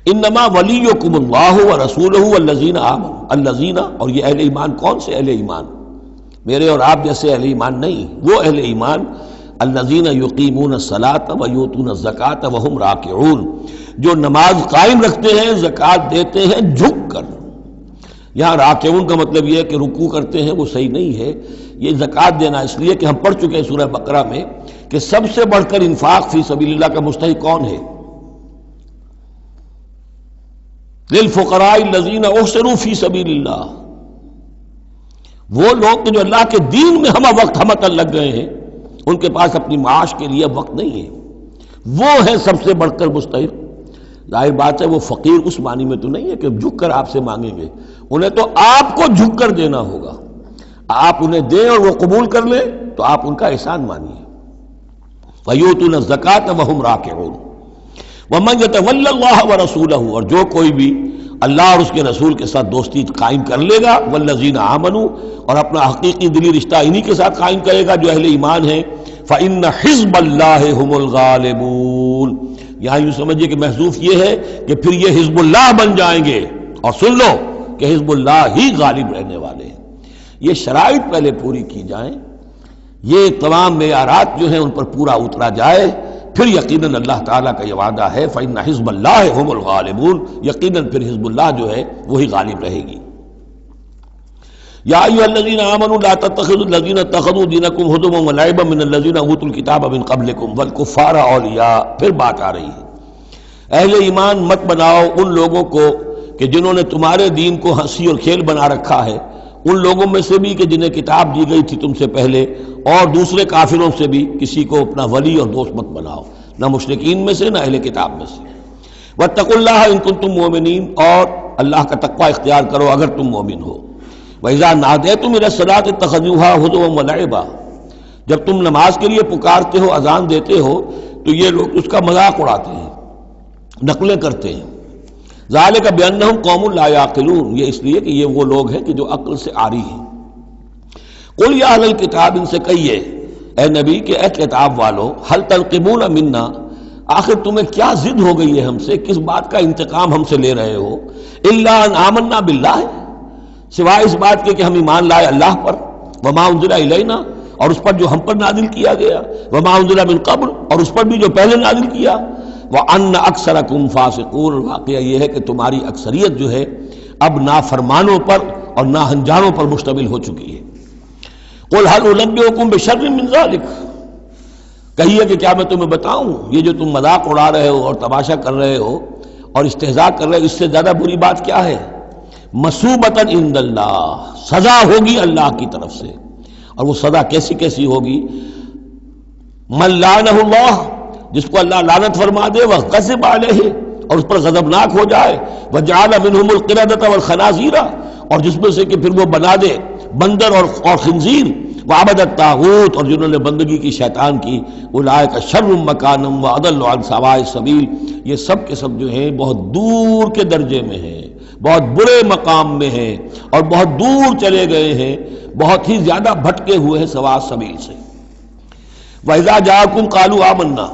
انما ولیکم اللہ ورسولہ والذین آمنوا، الذین، اور یہ اہل ایمان کون سے اہل ایمان؟ میرے اور آپ جیسے اہل ایمان نہیں، وہ اہل ایمان الذین یقیمون الصلاۃ ویؤتون الزکاۃ وہم راکعون، جو نماز قائم رکھتے ہیں، زکوٰۃ دیتے ہیں جھک کر۔ یہاں راکعون کا مطلب یہ ہے کہ رکوع کرتے ہیں، وہ صحیح نہیں ہے، یہ زکوٰۃ دینا اس لیے کہ ہم پڑھ چکے ہیں سورہ بقرہ میں کہ سب سے بڑھ کر انفاق فی سبیل اللہ کا مستحق کون ہے؟ للفقراء الذین احصروا فی سبیل اللہ، وہ لوگ کہ جو اللہ کے دین میں ہمہ وقت ہمہ لگ گئے ہیں، ان کے پاس اپنی معاش کے لیے وقت نہیں ہے، وہ ہے سب سے بڑھ کر مستحق۔ ظاہر بات ہے وہ فقیر اس معنی میں تو نہیں ہے کہ جھک کر آپ سے مانگیں گے، انہیں تو آپ کو جھک کر دینا ہوگا، آپ انہیں دیں اور وہ قبول کر لیں تو آپ ان کا احسان مانیے۔ وَيُؤْتُونَ الزَّكَاةَ وَهُمْ رَاكِعُونَ وَمَنْ يَتَوَلَّ اللَّهَ وَرَسُولَهُ، اور جو کوئی بھی اللہ اور اس کے رسول کے ساتھ دوستی قائم کر لے گا، وَالَّذِينَ آمَنُوا، اور اپنا حقیقی دلی رشتہ انہی کے ساتھ قائم کرے گا جو اہل ایمان ہیں، فَإِنَّ حِزْبَ اللَّهِ هُمُ الْغَالِبُونَ، یہاں یوں سمجھیے کہ محذوف یہ ہے کہ پھر یہ حزب اللہ بن جائیں گے، اور سن لو کہ حزب اللہ ہی غالب رہنے والے ہیں۔ یہ شرائط پہلے پوری کی جائیں، یہ تمام معیارات جو ہیں ان پر پورا اترا جائے، پھر یقیناً اللہ تعالیٰ کا یہ وعدہ ہے فَإِنَّ حِزْبَ اللَّهِ هُمُ الْغَالِبُونَ، یقیناً پھر حزب اللہ جو ہے وہی غالب رہے گی۔ یا ایھا الذین آمنوا لا تتخذوا الذین اتخذوا دینکم ہزوا ولعبا من الذین اوتوا الکتاب من قبلکم والکفار اولیاء، پھر بات آ رہی ہے، اہل ایمان مت بناؤ ان لوگوں کو کہ جنہوں نے تمہارے دین کو ہنسی اور کھیل بنا رکھا ہے، ان لوگوں میں سے بھی کہ جنہیں کتاب دی گئی تھی تم سے پہلے، اور دوسرے کافروں سے بھی کسی کو اپنا ولی اور دوست مت بناؤ، نہ مشرکین میں سے نہ اہل کتاب میں سے۔ واتقوا اللہ ان کنتم مؤمنین، اور اللہ کا تقوی اختیار کرو اگر تم مومن ہو۔ وَإِذَا نَادَيْتُمْ إِلَى الصَّلَاةِ اتَّخَذُوهَا هُزُوًا وَلَعِبًا، جب تم نماز کے لیے پکارتے ہو، اذان دیتے ہو، تو یہ لوگ اس کا مذاق اڑاتے ہیں، نقلیں کرتے ہیں۔ ذَلِكَ بِأَنَّهُمْ قَوْمٌ لَا يَعْقِلُونَ، یہ اس لیے کہ یہ وہ لوگ ہیں کہ جو عقل سے عاری ہیں۔ قُلْ يَا أَهْلَ الْكِتَابِ، ان سے کہیے اے نبی کہ اے کتاب والو، هَلْ تَنْقِمُونَ مِنَّا، آخر تمہیں کیا ضد ہو گئی ہے ہم سے، کس بات کا انتقام ہم سے لے رہے ہو؟ إِلَّا أَنْ آمَنَّا بِاللَّهِ، سوائے اس بات کے کہ ہم ایمان لائے اللہ پر، وما انزل الینا، اور اس پر جو ہم پر نازل کیا گیا، وما انزل من قبل، اور اس پر بھی جو پہلے نازل کیا، وَأَنَّ أَكْثَرَكُمْ فَاسِقُونَ، واقعہ یہ ہے کہ تمہاری اکثریت جو ہے اب نافرمانوں پر اور ناہنجاروں پر مشتمل ہو چکی ہے۔ قُلْ هَلْ أُنَبِّئُكُمْ بِشَرٍّ مِّن ذَلِكَ، کہیے کہ کیا میں تمہیں بتاؤں یہ جو تم مذاق اڑا رہے ہو اور تماشا کر رہے ہو اور استہزاء کر رہے ہو، اس سے زیادہ بری بات کیا ہے؟ مصوبۃ عند اللہ، سزا ہوگی اللہ کی طرف سے، اور وہ سزا کیسی کیسی ہوگی؟ من لعنہ اللہ، جس کو اللہ لعنت فرما دے، وغضب علیہ، اور اس پر غضبناک ہو جائے، وجعل منہم القردۃ والخنازیر، اور جس میں سے کہ پھر وہ بنا دے بندر اور خنزیر، وعبد الطاغوت، اور جنہوں نے بندگی کی شیطان کی، اولئک شر مکانا واضل عن سواء السبیل، یہ سب کے سب جو ہیں بہت دور کے درجے میں ہیں، بہت برے مقام میں ہیں، اور بہت دور چلے گئے ہیں، بہت ہی زیادہ بھٹکے ہوئے ہیں سواء السبیل سے۔ وَإِذَا جَاءَكُمْ قَالُوا آمَنَّا،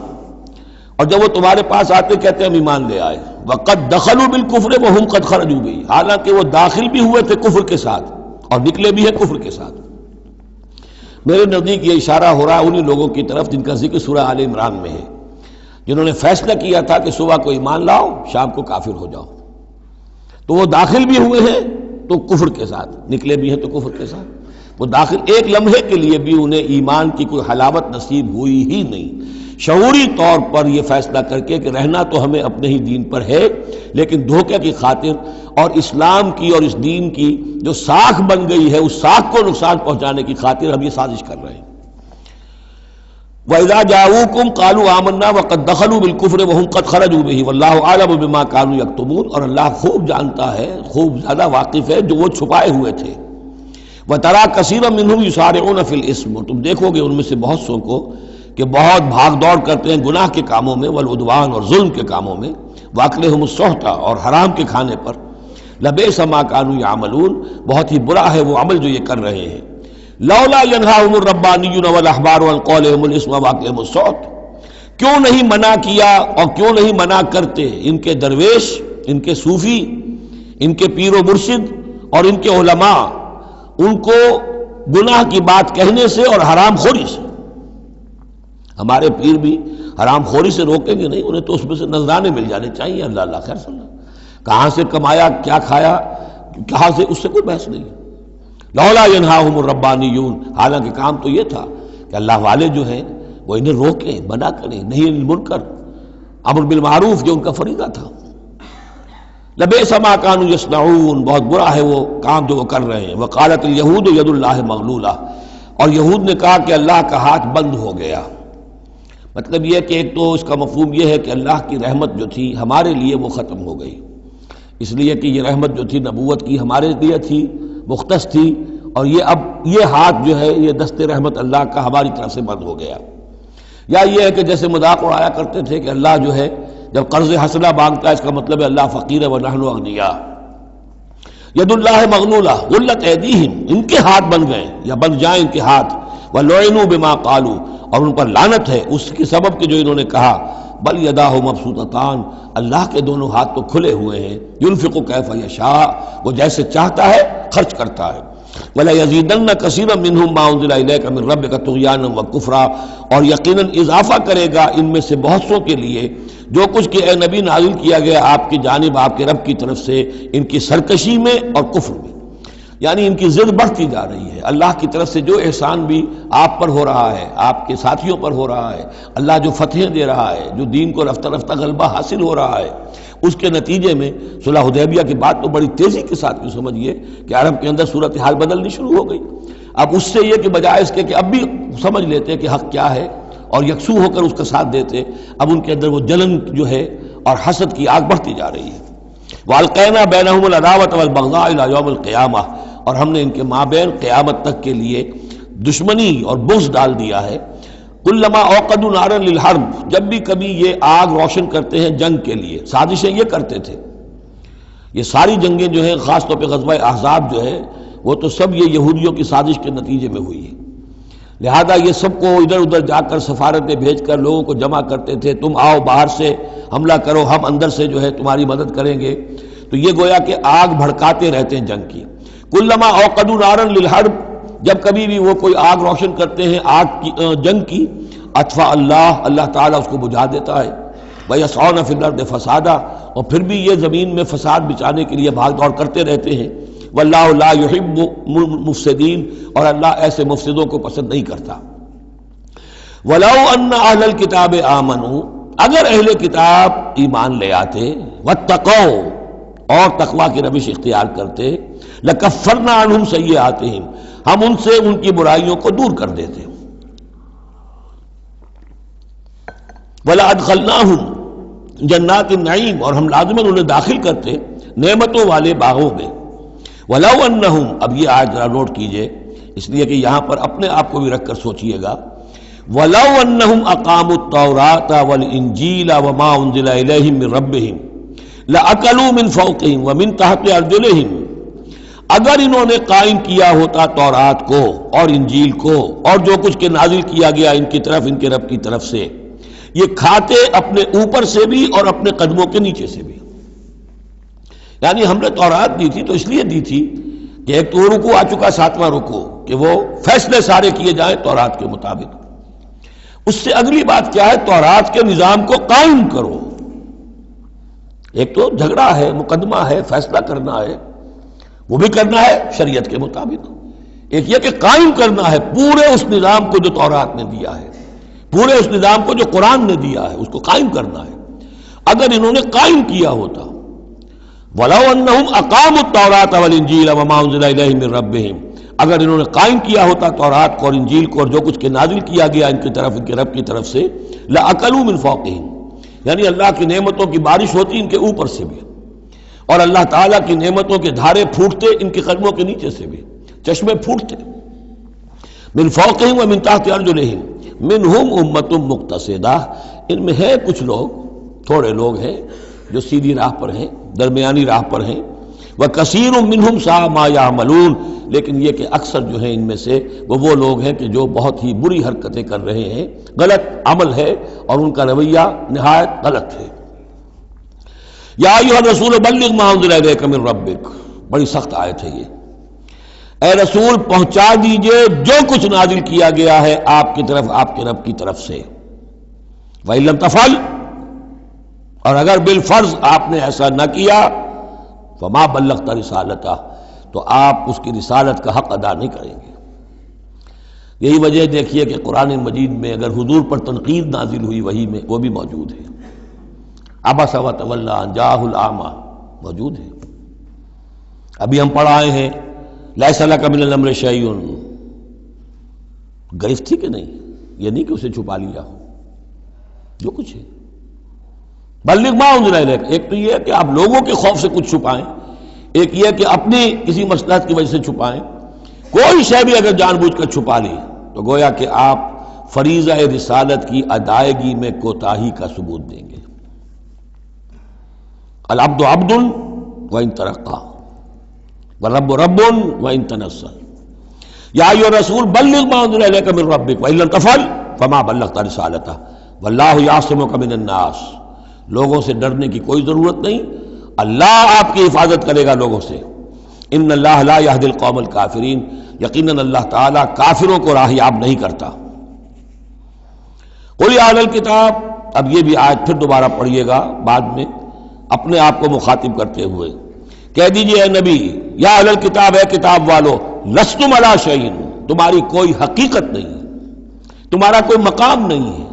اور جب وہ تمہارے پاس آتے کہتے ہیں ہم ایمان لے آئے، وَقَدْ دَخَلُوا بِالْكُفْرِ وَهُمْ قَدْ خَرَجُوا بِهِ، حالانکہ وہ داخل بھی ہوئے تھے کفر کے ساتھ اور نکلے بھی ہیں کفر کے ساتھ۔ میرے نزدیک یہ اشارہ ہو رہا ہے انہی لوگوں کی طرف جن کا ذکر سورہ آل عمران میں ہے، جنہوں نے فیصلہ کیا تھا کہ صبح کو ایمان لاؤ، شام کو کافر ہو جاؤ، تو وہ داخل بھی ہوئے ہیں تو کفر کے ساتھ، نکلے بھی ہیں تو کفر کے ساتھ۔ وہ داخل ایک لمحے کے لیے بھی انہیں ایمان کی کوئی حلاوت نصیب ہوئی ہی نہیں، شعوری طور پر یہ فیصلہ کر کے کہ رہنا تو ہمیں اپنے ہی دین پر ہے، لیکن دھوکے کی خاطر اور اسلام کی اور اس دین کی جو ساکھ بن گئی ہے اس ساکھ کو نقصان پہنچانے کی خاطر ہم یہ سازش کر رہے ہیں۔ وَإِذَا جَاءُوكُمْ قَالُوا آمَنَّا وَقَدْ دَخَلُوا بِالْكُفْرِ وَهُمْ قَدْ خَرَجُوا بِهِ وَاللَّهُ أَعْلَمُ بِمَا كَانُوا يَكْتُمُونَ، اور اللہ خوب جانتا ہے، خوب زیادہ واقف ہے جو وہ چھپائے ہوئے تھے۔ وَتَرَىٰ كَثِيرًا مِّنْهُمْ يُسَارِعُونَ فِي الْإِثْمِ، اور تم دیکھو گے ان میں سے بہت سو کو کہ بہت بھاگ دوڑ کرتے ہیں گناہ کے کاموں میں، والعدوان، اور ظلم کے کاموں میں، وَأَكْلِهِمُ السُّحْتَ، اور حرام کے کھانے پر، لَبِئْسَ مَا كَانُوا يَعْمَلُونَ، بہت ہی برا ہے وہ عمل جو یہ کر رہے ہیں۔ لولا ينهاهم الربانيون والاحبار عن قولهم الاسم واكلهم السحت، کیوں نہیں منع کیا اور کیوں نہیں منع کرتے ان کے درویش، ان کے صوفی، ان کے پیر و مرشد اور ان کے علماء ان کو گناہ کی بات کہنے سے اور حرام خوری سے۔ ہمارے پیر بھی حرام خوری سے روکیں گے نہیں، انہیں تو اس میں سے نذرانے مل جانے چاہیے، اللہ اللہ خیر صلی اللہ، کہاں سے کمایا، کیا کھایا، کہاں سے، اس سے کوئی بحث نہیں۔ لولا ینہاہم الربانیون، حالانکہ کام تو یہ تھا کہ اللہ والے جو ہیں وہ انہیں روکیں، منع کریں، نہیں المنکر، امر بالمعروف جو ان کا فریضہ تھا۔ لبئس ما کانوا یصنعون، بہت برا ہے وہ کام جو وہ کر رہے ہیں۔ وقالت الیہود ید اللہ مغلولہ، اور یہود نے کہا کہ اللہ کا ہاتھ بند ہو گیا۔ مطلب یہ کہ ایک تو اس کا مفہوم یہ ہے کہ اللہ کی رحمت جو تھی ہمارے لیے وہ ختم ہو گئی، اس لیے کہ یہ رحمت جو تھی نبوت کی ہمارے لیے تھی، مختص تھی، اور یہ اب یہ ہاتھ جو ہے یہ دست رحمت اللہ کا ہماری طرف سے بند ہو گیا۔ یا یہ ہے کہ جیسے مذاق اڑایا کرتے تھے کہ اللہ جو ہے جب قرض حسنہ مانگتا ہے اس کا مطلب ہے اللہ فقیر ہے ونحن اغنیاء۔ ید اللہ مغلولہ غلت ایدیہم، ان کے ہاتھ بن گئے یا بن جائیں ان کے ہاتھ، ولعنوا بما قالوا، اور ان پر لعنت ہے اس کے سبب کہ جو انہوں نے کہا۔ بل یداہ مبسوطتان، اللہ کے دونوں ہاتھ تو کھلے ہوئے ہیں، ينفق کیف یشاء، وہ جیسے چاہتا ہے خرچ کرتا ہے۔ وَلَيَزِيدَنَّ كَثِيرًا مِّنْهُمْ مَا أُنزِلَ إِلَيْكَ مِن رَّبِّكَ طُغْيَانًا وَكُفْرًا، اور یقیناً اضافہ کرے گا ان میں سے بہت سو کے لیے جو کچھ کہ اے نبی نازل کیا گیا آپ کی جانب آپ کے رب کی طرف سے، ان کی سرکشی میں اور کفر میں، یعنی ان کی ضد بڑھتی جا رہی ہے۔ اللہ کی طرف سے جو احسان بھی آپ پر ہو رہا ہے، آپ کے ساتھیوں پر ہو رہا ہے، اللہ جو فتحیں دے رہا ہے، جو دین کو رفتہ رفتہ غلبہ حاصل ہو رہا ہے، اس کے نتیجے میں صلح حدیبیہ کے بعد تو بڑی تیزی کے ساتھ یہ سمجھیے کہ عرب کے اندر صورتحال بدلنی شروع ہو گئی۔ اب اس سے یہ کہ بجائے اس کے کہ اب بھی سمجھ لیتے کہ حق کیا ہے اور یکسو ہو کر اس کا ساتھ دیتے، اب ان کے اندر وہ جلن جو ہے اور حسد کی آگ بڑھتی جا رہی ہے۔ وَأَلْقَيْنَا بَيْنَهُمُ الْعَدَاوَةَ وَالْبَغْضَاءَ إِلَىٰ يَوْمِ الْقِيَامَةِ، اور ہم نے ان کے مابین قیامت تک کے لیے دشمنی اور بغض ڈال دیا ہے۔ کلما اوقدوا نارا للحرب، جب بھی کبھی یہ آگ روشن کرتے ہیں جنگ کے لیے، سازشیں یہ کرتے تھے۔ یہ ساری جنگیں جو ہیں خاص طور پہ غزوہ احزاب جو ہے وہ تو سب یہ یہودیوں کی سازش کے نتیجے میں ہوئی ہے۔ لہذا یہ سب کو ادھر ادھر جا کر سفارتیں بھیج کر لوگوں کو جمع کرتے تھے، تم آؤ باہر سے حملہ کرو، ہم اندر سے جو ہے تمہاری مدد کریں گے۔ تو یہ گویا کہ آگ بھڑکاتے رہتے ہیں جنگ کی۔ کلما اوقدوا نارا للحرب، جب کبھی بھی وہ کوئی آگ روشن کرتے ہیں آگ کی جنگ کی، اطفا اللہ، اللہ تعالیٰ اس کو بجھا دیتا ہے۔ وَيَسْعَوْنَ فِي الْأَرْضِ فَسَادًا، اور پھر بھی یہ زمین میں فساد بچانے کے لیے بھاگ دوڑ کرتے رہتے ہیں. وَاللَّهُ لَا يُحِبُّ الْمُفْسِدِينَ، اور اللہ ایسے مفسدوں کو پسند نہیں کرتا. وَلَوْ أَنَّ أَهْلَ الْكِتَابِ آمَنُوا، اگر اہل کتاب ایمان لے آتے، وَاتَّقَوْا، اور تقوی کی روش اختیار کرتے، لَكَفَّرْنَا عَنْهُمْ سَيِّئَاتِهِمْ، ہم ان سے ان کی برائیوں کو دور کر دیتے. وَلَأَدْخَلْنَاهُمْ جَنَّاتِ النَّعِيمِ، اور ہم لازماً انہیں داخل کرتے نعمتوں والے باغوں میں. وَلَوْ أَنَّهُمْ، اب یہ آیت ذرا نوٹ کیجئے اس لیے کہ یہاں پر اپنے آپ کو بھی رکھ کر سوچئے گا. وَلَوْ أَنَّهُمْ أَقَامُوا التَّوْرَاةَ وَالْإِنْجِيلَ وَمَا أُنزِلَ إِلَيْهِمْ مِنْ رَبِّهِمْ لَأَكَلُوا مِنْ فَوْقِهِمْ وَمِنْ تَحْتِ أَرْجُلِهِمْ، اگر انہوں نے قائم کیا ہوتا تورات کو اور انجیل کو اور جو کچھ کے نازل کیا گیا ان کی طرف، ان کے رب کی طرف سے، یہ کھاتے اپنے اوپر سے بھی اور اپنے قدموں کے نیچے سے بھی. یعنی ہم نے تورات دی تھی تو اس لیے دی تھی کہ ایک تو رکوع آ چکا 7واں رکوع کہ وہ فیصلے سارے کیے جائیں تورات کے مطابق. اس سے اگلی بات کیا ہے؟ تورات کے نظام کو قائم کرو. ایک تو جھگڑا ہے، مقدمہ ہے، فیصلہ کرنا ہے، وہ بھی کرنا ہے شریعت کے مطابق. ایک یہ کہ قائم کرنا ہے پورے اس نظام کو جو تورات نے دیا ہے، پورے اس نظام کو جو قرآن نے دیا ہے، اس کو قائم کرنا ہے. اگر انہوں نے قائم کیا ہوتا، وَلَوْ أَنَّهُمْ أَقَامُوا التَّوْرَاةَ وَالْإِنْجِيلَ وَمَا أُنزِلَ إِلَيْهِمْ مِنْ رَبِّهِمْ، اگر انہوں نے قائم کیا ہوتا تورات کو اور انجیل کو اور جو کچھ کے نازل کیا گیا ان کی طرف، ان کے رب کی طرف سے، لَأَكَلُوا مِنْ فَوْقِهِمْ، یعنی اللہ کی نعمتوں کی بارش ہوتی ان کے اوپر سے بھی، اور اللہ تعالیٰ کی نعمتوں کے دھارے پھوٹتے ان کے قدموں کے نیچے سے بھی، چشمے پھوٹتے. مِنْ فَوْقِهِمْ وَمِنْ تَحْتِ أَرْجُلِهِمْ منہم امت مقتصدہ، ان میں ہے کچھ لوگ، تھوڑے لوگ ہیں جو سیدھی راہ پر ہیں، درمیانی راہ پر ہیں. وَكَثِيرٌ مِّنْهُمْ سَاءَ مَا يَعْمَلُونَ، لیکن یہ کہ اکثر جو ہیں ان میں سے وہ لوگ ہیں کہ جو بہت ہی بری حرکتیں کر رہے ہیں، غلط عمل ہے اور ان کا رویہ نہایت غلط ہے. یا ایھا الرسول بلغ ما انزل الیک من ربک، بڑی سخت آیت ہے یہ. اے رسول پہنچا دیجئے جو کچھ نازل کیا گیا ہے آپ کی طرف، آپ کے رب کی طرف سے. وَإِن لَّمْ تَفْعَلْ، اور اگر بالفرض آپ نے ایسا نہ کیا، فَمَا بَلَّغْتَ رِسَالَتَهُ، تو آپ اس کی رسالت کا حق ادا نہیں کریں گے. یہی وجہ دیکھیے کہ قرآن مجید میں اگر حضور پر تنقید نازل ہوئی وحی میں، وہ بھی موجود ہے. عَبَسَ وَتَوَلَّىٰ أَن جَاءَهُ الْأَعْمَىٰ موجود ہے. ابھی ہم پڑھ آئے ہیں لَيْسَ لَكَ مِنَ الْأَمْرِ شَيْءٌ، گرفت تھی کہ نہیں؟ یہ نہیں کہ اسے چھپا لیا ہو، جو کچھ ہے. بلغ ما انزل الیک، ایک تو یہ کہ آپ لوگوں کے خوف سے کچھ چھپائیں، ایک یہ کہ اپنی کسی مصلحت کی وجہ سے چھپائیں. کوئی شے بھی اگر جان بوجھ کر چھپا لی تو گویا کہ آپ فریضہ رسالت کی ادائیگی میں کوتاہی کا ثبوت دیں گے. العبد عبد وان ترقى والرب رب وان تنزل. یا ایھا الرسول بلغ ما انزل الیک من ربک وان لم تفعل فما بلغت رسالتہ واللہ یعصمک من الناس. لوگوں سے ڈرنے کی کوئی ضرورت نہیں، اللہ آپ کی حفاظت کرے گا لوگوں سے. ان اللہ لا یہدی القوم الکافرین، یقیناً اللہ تعالیٰ کافروں کو راہیاب نہیں کرتا. قل یا اہل الکتاب، اب یہ بھی آیت پھر دوبارہ پڑھیے گا بعد میں اپنے آپ کو مخاطب کرتے ہوئے. کہہ دیجئے اے نبی، یا اہل الکتاب، اے کتاب والو، لستم علی شیء، تمہاری کوئی حقیقت نہیں ہے، تمہارا کوئی مقام نہیں ہے،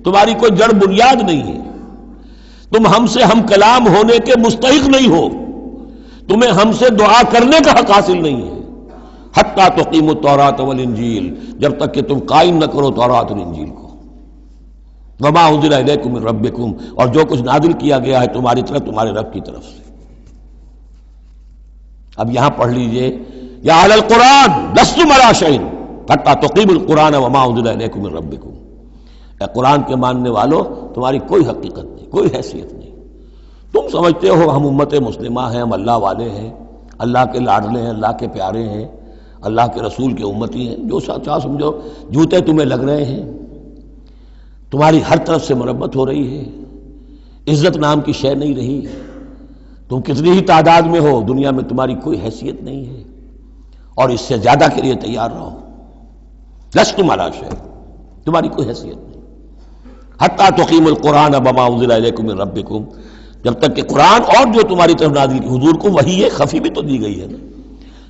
تمہاری کوئی جڑ بنیاد نہیں ہے، تم ہم سے ہم کلام ہونے کے مستحق نہیں ہو، تمہیں ہم سے دعا کرنے کا حق حاصل نہیں ہے. حتیٰ تقیموا التوراۃ والانجیل، جب تک کہ تم قائم نہ کرو تورات اور انجیل کو. وما انزل الیکم من ربکم، اور جو کچھ نازل کیا گیا ہے تمہاری طرف، تمہارے رب کی طرف سے. اب یہاں پڑھ لیجئے، یا اہل القرآن لستم علی شیء حتیٰ تقیموا القرآن وما انزل الیکم من ربکم. اے قرآن کے ماننے والو، تمہاری کوئی حقیقت نہیں، کوئی حیثیت نہیں. تم سمجھتے ہو ہم امت مسلمہ ہیں، ہم اللہ والے ہیں، اللہ کے لاڈلے ہیں، اللہ کے پیارے ہیں، اللہ کے رسول کے امتی ہیں، جو چاہو سمجھو. جوتے تمہیں لگ رہے ہیں، تمہاری ہر طرف سے مرمت ہو رہی ہے، عزت نام کی شے نہیں رہی. تم کتنی ہی تعداد میں ہو، دنیا میں تمہاری کوئی حیثیت نہیں ہے، اور اس سے زیادہ کے لیے تیار رہو. لستم علی شیء، تمہاری کوئی حیثیت نہیں. حتیٰ تقیم القرآن بما انزل الیکم من ربکم، جب تک کہ قرآن اور جو تمہاری طرف نازل کی، حضور کو وحی خفی بھی تو دی گئی ہے نا،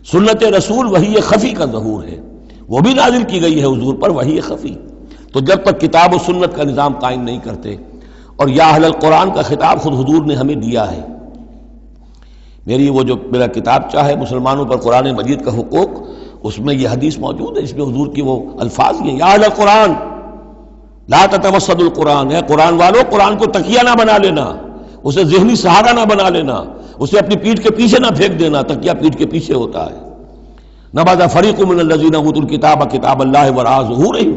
سنت رسول وحی خفی کا ظہور ہے، وہ بھی نازل کی گئی ہے حضور پر وحی خفی۔ تو جب تک کتاب و سنت کا نظام قائم نہیں کرتے، اور یا اہل القرآن کا خطاب خود حضور نے ہمیں دیا ہے۔ میرا کتابچہ ہے مسلمانوں پر قرآن مجید کا حقوق، اس میں یہ حدیث موجود ہے، اس میں حضور کی وہ الفاظ ہیں، یا اہل القرآن لا تتوسدوا القرآن، ہے قرآن والوں قرآن کو تکیہ نہ بنا لینا، اسے ذہنی سہارا نہ بنا لینا، اسے اپنی پیٹھ کے پیچھے نہ پھینک دینا، تکیہ پیٹھ کے پیچھے ہوتا ہے۔ نبذ فریق من الذین اوتوا الکتاب کتاب اللہ وراء ظہورہم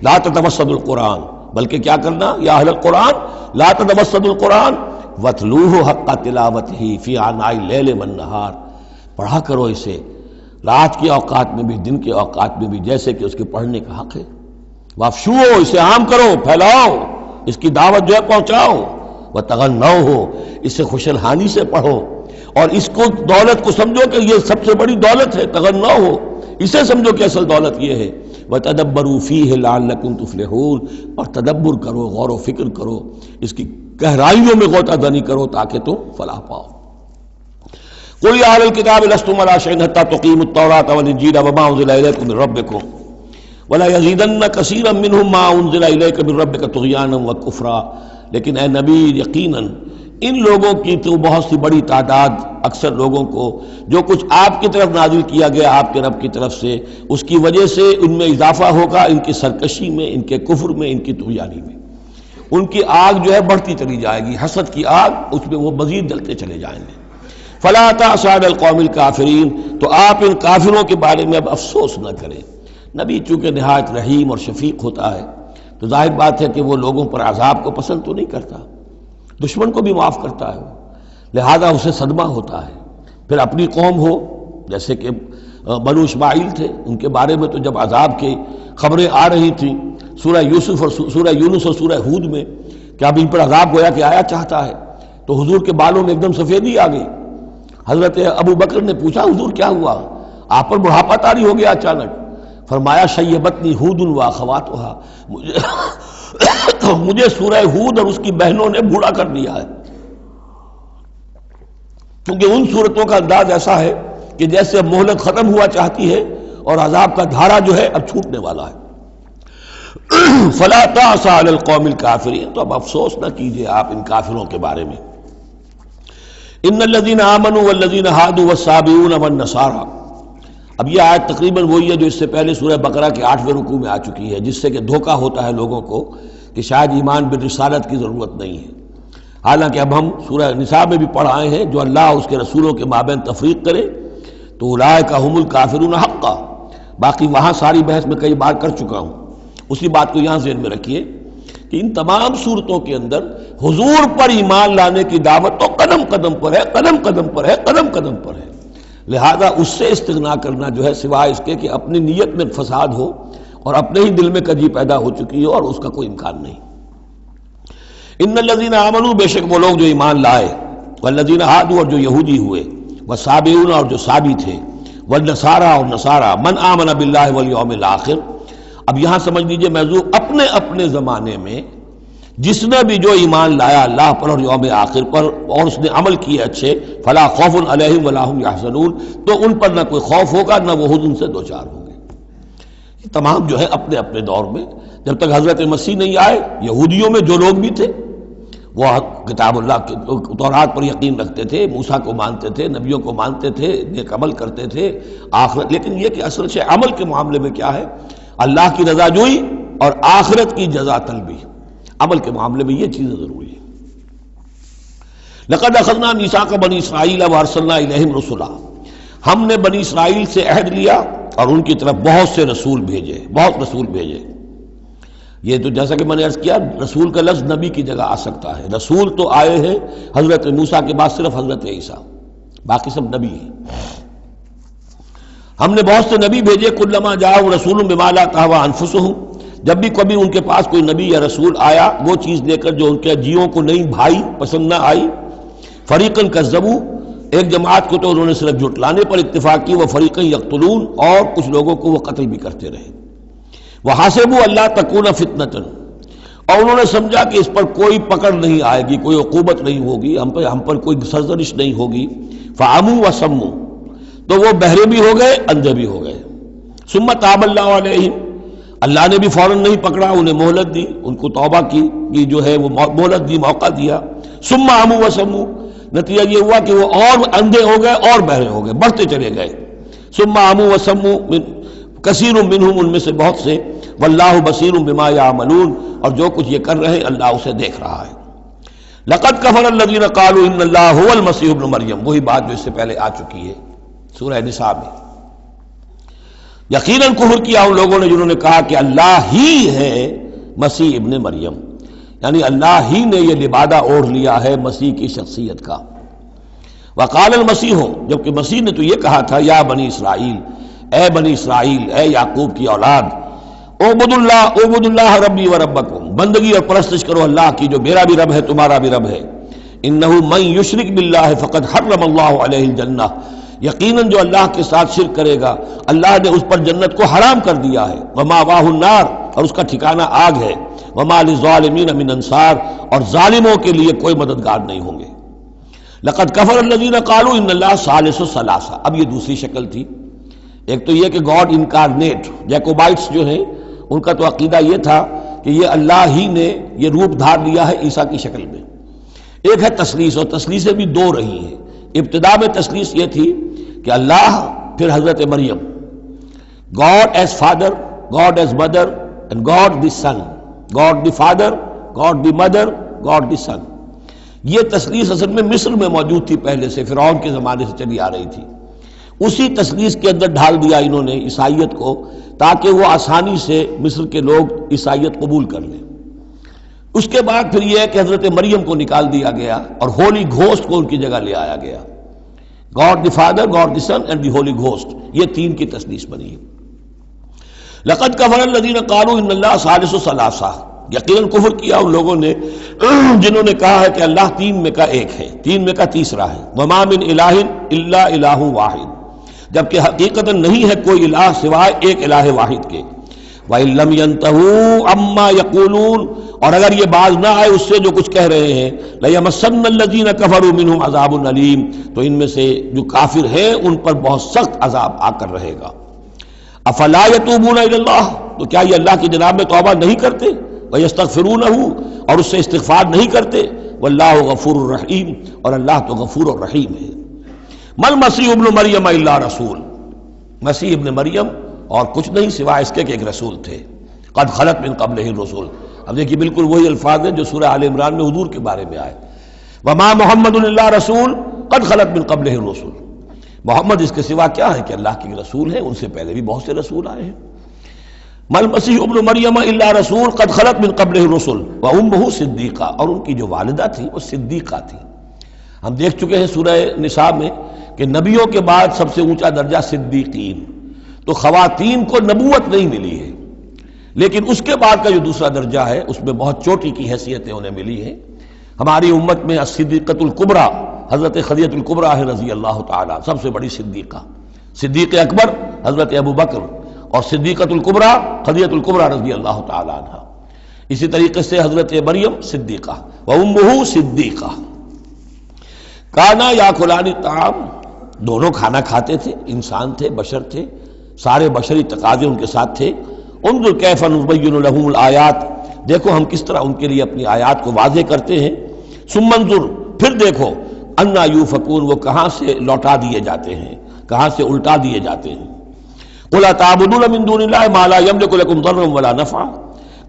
لا تتوسدوا القرآن، بلکہ کیا کرنا، یا اہل القرآن لا تتوسدوا القرآن واتلوہ حق تلاوتہ فی آناء اللیل والنہار، پڑھا کرو اسے رات کے اوقات میں بھی دن کے اوقات میں بھی جیسے کہ اس کے پڑھنے کا حق ہے۔ وافشوہ، اسے عام کرو، پھیلاؤ، اس کی دعوت جو ہے پہنچاؤ، وتغنوہ، اسے خوش الحانی سے پڑھو، اور اس کو دولت کو سمجھو کہ یہ سب سے بڑی دولت ہے، تغنوہ، اسے سمجھو کہ اصل دولت یہ ہے۔ وتدبروا فیہ لعلکم تفلحون، اور تدبر کرو، غور و فکر کرو، اس کی گہرائیوں میں غوطہ زنی کرو تاکہ تم فلاح پاؤ۔ قل یا اہل الکتاب لستم علی شیء حتی تقیموا التوراۃ والانجیل وما انزل الیکم من ربکم ولا یزیدن کثیرا منہم ما انزل الیک من ربک طغیانا وکفرا، لیکن اے نبی یقیناً ان لوگوں کی تو بہت سی بڑی تعداد، اکثر لوگوں کو جو کچھ آپ کی طرف نازل کیا گیا آپ کے رب کی طرف سے، اس کی وجہ سے ان میں اضافہ ہوگا، ان کی سرکشی میں، ان کے کفر میں، ان کی طغیانی میں، ان کی آگ جو ہے بڑھتی چلی جائے گی، حسد کی آگ، اس میں وہ مزید جلتے چلے جائیں گے۔ فلا تأس علی القوم الکافرین، تو آپ ان کافروں کے بارے میں اب افسوس نہ کریں۔ نبی چونکہ نہایت رحیم اور شفیق ہوتا ہے تو ظاہر بات ہے کہ وہ لوگوں پر عذاب کو پسند تو نہیں کرتا، دشمن کو بھی معاف کرتا ہے، لہذا اسے صدمہ ہوتا ہے۔ پھر اپنی قوم ہو، جیسے کہ بنو اسماعیل تھے، ان کے بارے میں تو جب عذاب کی خبریں آ رہی تھیں سورہ یوسف اور سورہ یونس اور سورہ ہود میں کہ اب ان پر عذاب گویا کہ آیا چاہتا ہے، تو حضور کے بالوں میں ایک دم سفیدی آ گئی۔ حضرت ابو بکر نے پوچھا حضور کیا ہوا، آپ پر بڑھاپا طاری ہو گیا اچانک؟ فرمایا شیبتنی ہود و اخواتھا، مجھے سورہ ہود اور اس کی بہنوں نے بوڑھا کر دیا ہے، کیونکہ ان صورتوں کا انداز ایسا ہے کہ جیسے مہلت ختم ہوا چاہتی ہے اور عذاب کا دھارا جو ہے اب چھوٹنے والا ہے۔ فلا تأس علی القوم الکافرین، تو اب افسوس نہ کیجیے آپ ان کافروں کے بارے میں۔ ان الذین آمنوا والذین ہادوا والصابئون والنصارى، اب یہ آیت تقریباً وہی ہے جو اس سے پہلے سورہ بقرہ کے 8ویں رکوع میں آ چکی ہے، جس سے کہ دھوکہ ہوتا ہے لوگوں کو کہ شاید ایمان بالرسالت کی ضرورت نہیں ہے، حالانکہ اب ہم سورہ نساء میں بھی پڑھ آئے ہیں جو اللہ اور اس کے رسولوں کے مابین تفریق کرے تو اولئک هم الکافرون حقا۔ باقی وہاں ساری بحث میں کئی بار کر چکا ہوں، اسی بات کو یہاں ذہن میں رکھیے کہ ان تمام صورتوں کے اندر حضور پر ایمان لانے کی دعوت تو قدم قدم پر ہے، قدم قدم پر ہے، قدم قدم پر ہے، لہذا اس سے استغنا کرنا جو ہے سوائے اس کے کہ اپنی نیت میں فساد ہو اور اپنے ہی دل میں کجی پیدا ہو چکی ہو، اور اس کا کوئی امکان نہیں۔ ان الذین آمنوا، بے شک وہ لوگ جو ایمان لائے، والذین ہادوا، اور جو یہودی ہوئے، والصابئون، اور جو صابی تھے، والنصارى، اور نصارى، من آمن باللہ والیوم الآخر۔ اب یہاں سمجھ لیجئے موضوع اپنے اپنے زمانے میں جس نے بھی جو ایمان لایا اللہ پر اور یوم آخر پر اور اس نے عمل کیے اچھے، فلا خوف علیہم ولا هم یحزنون، تو ان پر نہ کوئی خوف ہوگا نہ وہ حزن سے دوچار ہوں گے۔ یہ تمام جو ہے اپنے اپنے دور میں، جب تک حضرت مسیح نہیں آئے، یہودیوں میں جو لوگ بھی تھے وہ کتاب اللہ کے تورات پر یقین رکھتے تھے، موسیٰ کو مانتے تھے، نبیوں کو مانتے تھے، نیک عمل کرتے تھے آخرت، لیکن یہ کہ اصل سے عمل کے معاملے میں کیا ہے، اللہ کی رضا جوئی اور آخرت کی جزا طلبی، عمل کے معاملے میں یہ چیزیں ضروری ہیں۔ لقد اخذنا میثاق بنی اسرائیل وارسلنا الیہم رسلا، ہم نے بنی اسرائیل سے عہد لیا اور ان کی طرف بہت سے رسول بھیجے، بہت رسول بھیجے۔ یہ تو جیسا کہ میں نے عرض کیا، رسول کا لفظ نبی کی جگہ آ سکتا ہے، رسول تو آئے ہیں حضرت موسیٰ کے بعد صرف حضرت عیسیٰ، باقی سب نبی ہیں۔ ہم نے بہت سے نبی بھیجے، کلما جاءہم رسول بما لا تہوی انفسہم، جب بھی کبھی ان کے پاس کوئی نبی یا رسول آیا وہ چیز لے کر جو ان کے جیوں کو نہیں بھائی، پسند نہ آئی، فریقاً کذبوا، ایک جماعت کو تو انہوں نے صرف جھٹلانے پر اتفاق کی، وہ فریقاً یقتلون، اور کچھ لوگوں کو وہ قتل بھی کرتے رہے۔ وحسبوا اللہ تکون فتنۃ، اور انہوں نے سمجھا کہ اس پر کوئی پکڑ نہیں آئے گی، کوئی عقوبت نہیں ہوگی، ہم پر کوئی سرزنش نہیں ہوگی، فعموا وصموا، تو وہ بہرے بھی ہو گئے، اندھے بھی ہو گئے۔ ثم تاب اللہ علیہم، اللہ نے بھی فوراً نہیں پکڑا، انہیں مہلت دی، ان کو توبہ کی جو ہے وہ مہلت دی، موقع دیا۔ ثم عموا وصموا، نتیجہ یہ ہوا کہ وہ اور اندھے ہو گئے اور بہرے ہو گئے، بڑھتے چلے گئے۔ ثم عموا وصموا کثیر منہم، ان میں سے بہت سے، واللہ بصیر بما یعملون، اور جو کچھ یہ کر رہے ہیں اللہ اسے دیکھ رہا ہے۔ لقد کفر الذین قالوا ان اللہ هو المسیح ابن مریم، وہی بات جو اس سے پہلے آ چکی ہے سورہ نساء میں۔ یقیناً کفر کیا ان لوگوں نے جنہوں نے کہا کہ اللہ ہی ہے مسیح ابن مریم، یعنی اللہ ہی نے یہ لبادہ اوڑھ لیا ہے مسیح کی شخصیت کا۔ وقال المسیح، جبکہ مسیح نے تو یہ کہا تھا یا بنی اسرائیل، اے بنی اسرائیل، اے یعقوب کی اولاد، اعبدوا اللہ ربی و ربکم، بندگی اور پرستش کرو اللہ کی جو میرا بھی رب ہے تمہارا بھی رب ہے۔ انہ من یشرک باللہ فقد حرم اللہ علیہ الجنہ، یقیناً جو اللہ کے ساتھ شرک کرے گا اللہ نے اس پر جنت کو حرام کر دیا ہے۔ ومأواہ النار، اور اس کا ٹھکانہ آگ ہے۔ وما للظالمین من انصار، اور ظالموں کے لیے کوئی مددگار نہیں ہوں گے۔ لقد کفر الذین قالوا ان اللہ ثالث ثلاثہ، اب یہ دوسری شکل تھی۔ ایک تو یہ کہ گاڈ انکارنیٹ، جیکوبائٹس جو ہیں ان کا تو عقیدہ یہ تھا کہ یہ اللہ ہی نے یہ روپ دھار لیا ہے عیسیٰ کی شکل میں۔ ایک ہے تثلیث، اور تثلیثیں بھی دو رہی ہیں۔ ابتدا میں تثلیث یہ تھی کہ اللہ، پھر حضرت Maryam, God is father, God is mother, and God the son, God the father, God the mother, God the son. یہ تثلیث اصل میں مصر میں موجود تھی پہلے سے، فرعون کے زمانے سے چلی آ رہی تھی۔ اسی تثلیث کے اندر ڈھال دیا انہوں نے عیسائیت کو، تاکہ وہ آسانی سے مصر کے لوگ عیسائیت قبول کر لیں۔ اس کے بعد پھر یہ ہے کہ حضرت مریم کو نکال دیا گیا اور ہولی گھوسٹ کو ان کی جگہ لے آیا گیا۔ God the father, God the Son and the Holy Ghost, یہ تین کی تثلیث بنی ہے۔ لقد کفر الذین قالوا ان اللہ ثالث ثلاثہ، یقیناً کفر کیا ان لوگوں نے جنہوں نے کہا ہے کہ اللہ تین میں کا ایک ہے، تین میں کا تیسرا ہے۔ وما من الہ الا الہ واحد، جبکہ حقیقتاً نہیں ہے کوئی الہ سوائے ایک الہ واحد کے۔ وَإِن لَّمْ يَنْتَهُوا عَمَّا يَقُولُونَ، اور اگر یہ باز نہ آئے اس سے جو کچھ کہہ رہے ہیں، لَيَمَسَّنَّ الَّذِينَ كَفَرُوا مِنْهُمْ عَذَابٌ أَلِيمٌ، تو ان میں سے جو کافر ہیں ان پر بہت سخت عذاب آ کر رہے گا۔ أَفَلَا يَتُوبُونَ إِلَى اللَّهِ، تو کیا یہ اللہ کی جناب میں توبہ نہیں کرتے؟ وَيَسْتَغْفِرُونَهُ، اور اس سے استغفار نہیں کرتے؟ وَاللَّهُ غَفُورٌ رَحِيمٌ، اور اللہ تو غفور اور رحیم ہے۔ مَا الْمَسِيحُ ابْنُ مَرْيَمَ إِلَّا رَسُولٌ، مسیح ابن مریم اور کچھ نہیں سوائے اس کے کہ ایک رسول تھے۔ قد خلت من قبلہ الرسل، اب دیکھیے بالکل وہی الفاظ ہیں جو سورہ آل عمران میں حضور کے بارے میں آئے، وما محمد الا رسول قد خلت من قبلہ الرسل، محمد اس کے سوا کیا ہے کہ اللہ کے رسول ہیں، ان سے پہلے بھی بہت سے رسول آئے ہیں۔ ما المسیح ابن مریم الا رسول قد خلت من قبلہ الرسل وامہ صدیقہ، اور ان کی جو والدہ تھی وہ صدیقہ تھی۔ ہم دیکھ چکے ہیں سورہ نساء میں کہ نبیوں کے بعد سب سے اونچا درجہ صدیقین، تو خواتین کو نبوت نہیں ملی ہے، لیکن اس کے بعد کا جو دوسرا درجہ ہے اس میں بہت چوٹی کی حیثیتیں انہیں ملی ہیں۔ ہماری امت میں الصدیقۃ الکبریٰ حضرت خدیجہ الکبریٰ ہے رضی اللہ تعالیٰ، سب سے بڑی صدیقہ، صدیق اکبر حضرت ابو بکر، اور صدیقۃ الکبریٰ خدیجہ الکبریٰ رضی اللہ تعالیٰ عنہ۔ اسی طریقے سے حضرت مریم صدیقہ وامہ صدیقہ۔ کانا یاکلان الطعام، دونوں کھانا کھاتے تھے، انسان تھے، بشر تھے، سارے بشری تقاضے ان کے ساتھ تھے۔ انظر کیف نبین لہم الآیات، دیکھو ہم کس طرح ان کے لیے اپنی آیات کو واضح کرتے ہیں۔ ثم انظر، پھر دیکھو، انا یوفکون، وہ کہاں سے لوٹا دیے جاتے ہیں، کہاں سے الٹا دیے جاتے ہیں۔ قل اتعبدون من دون اللہ ما لا یملک لکم ضرا ولا نفعا،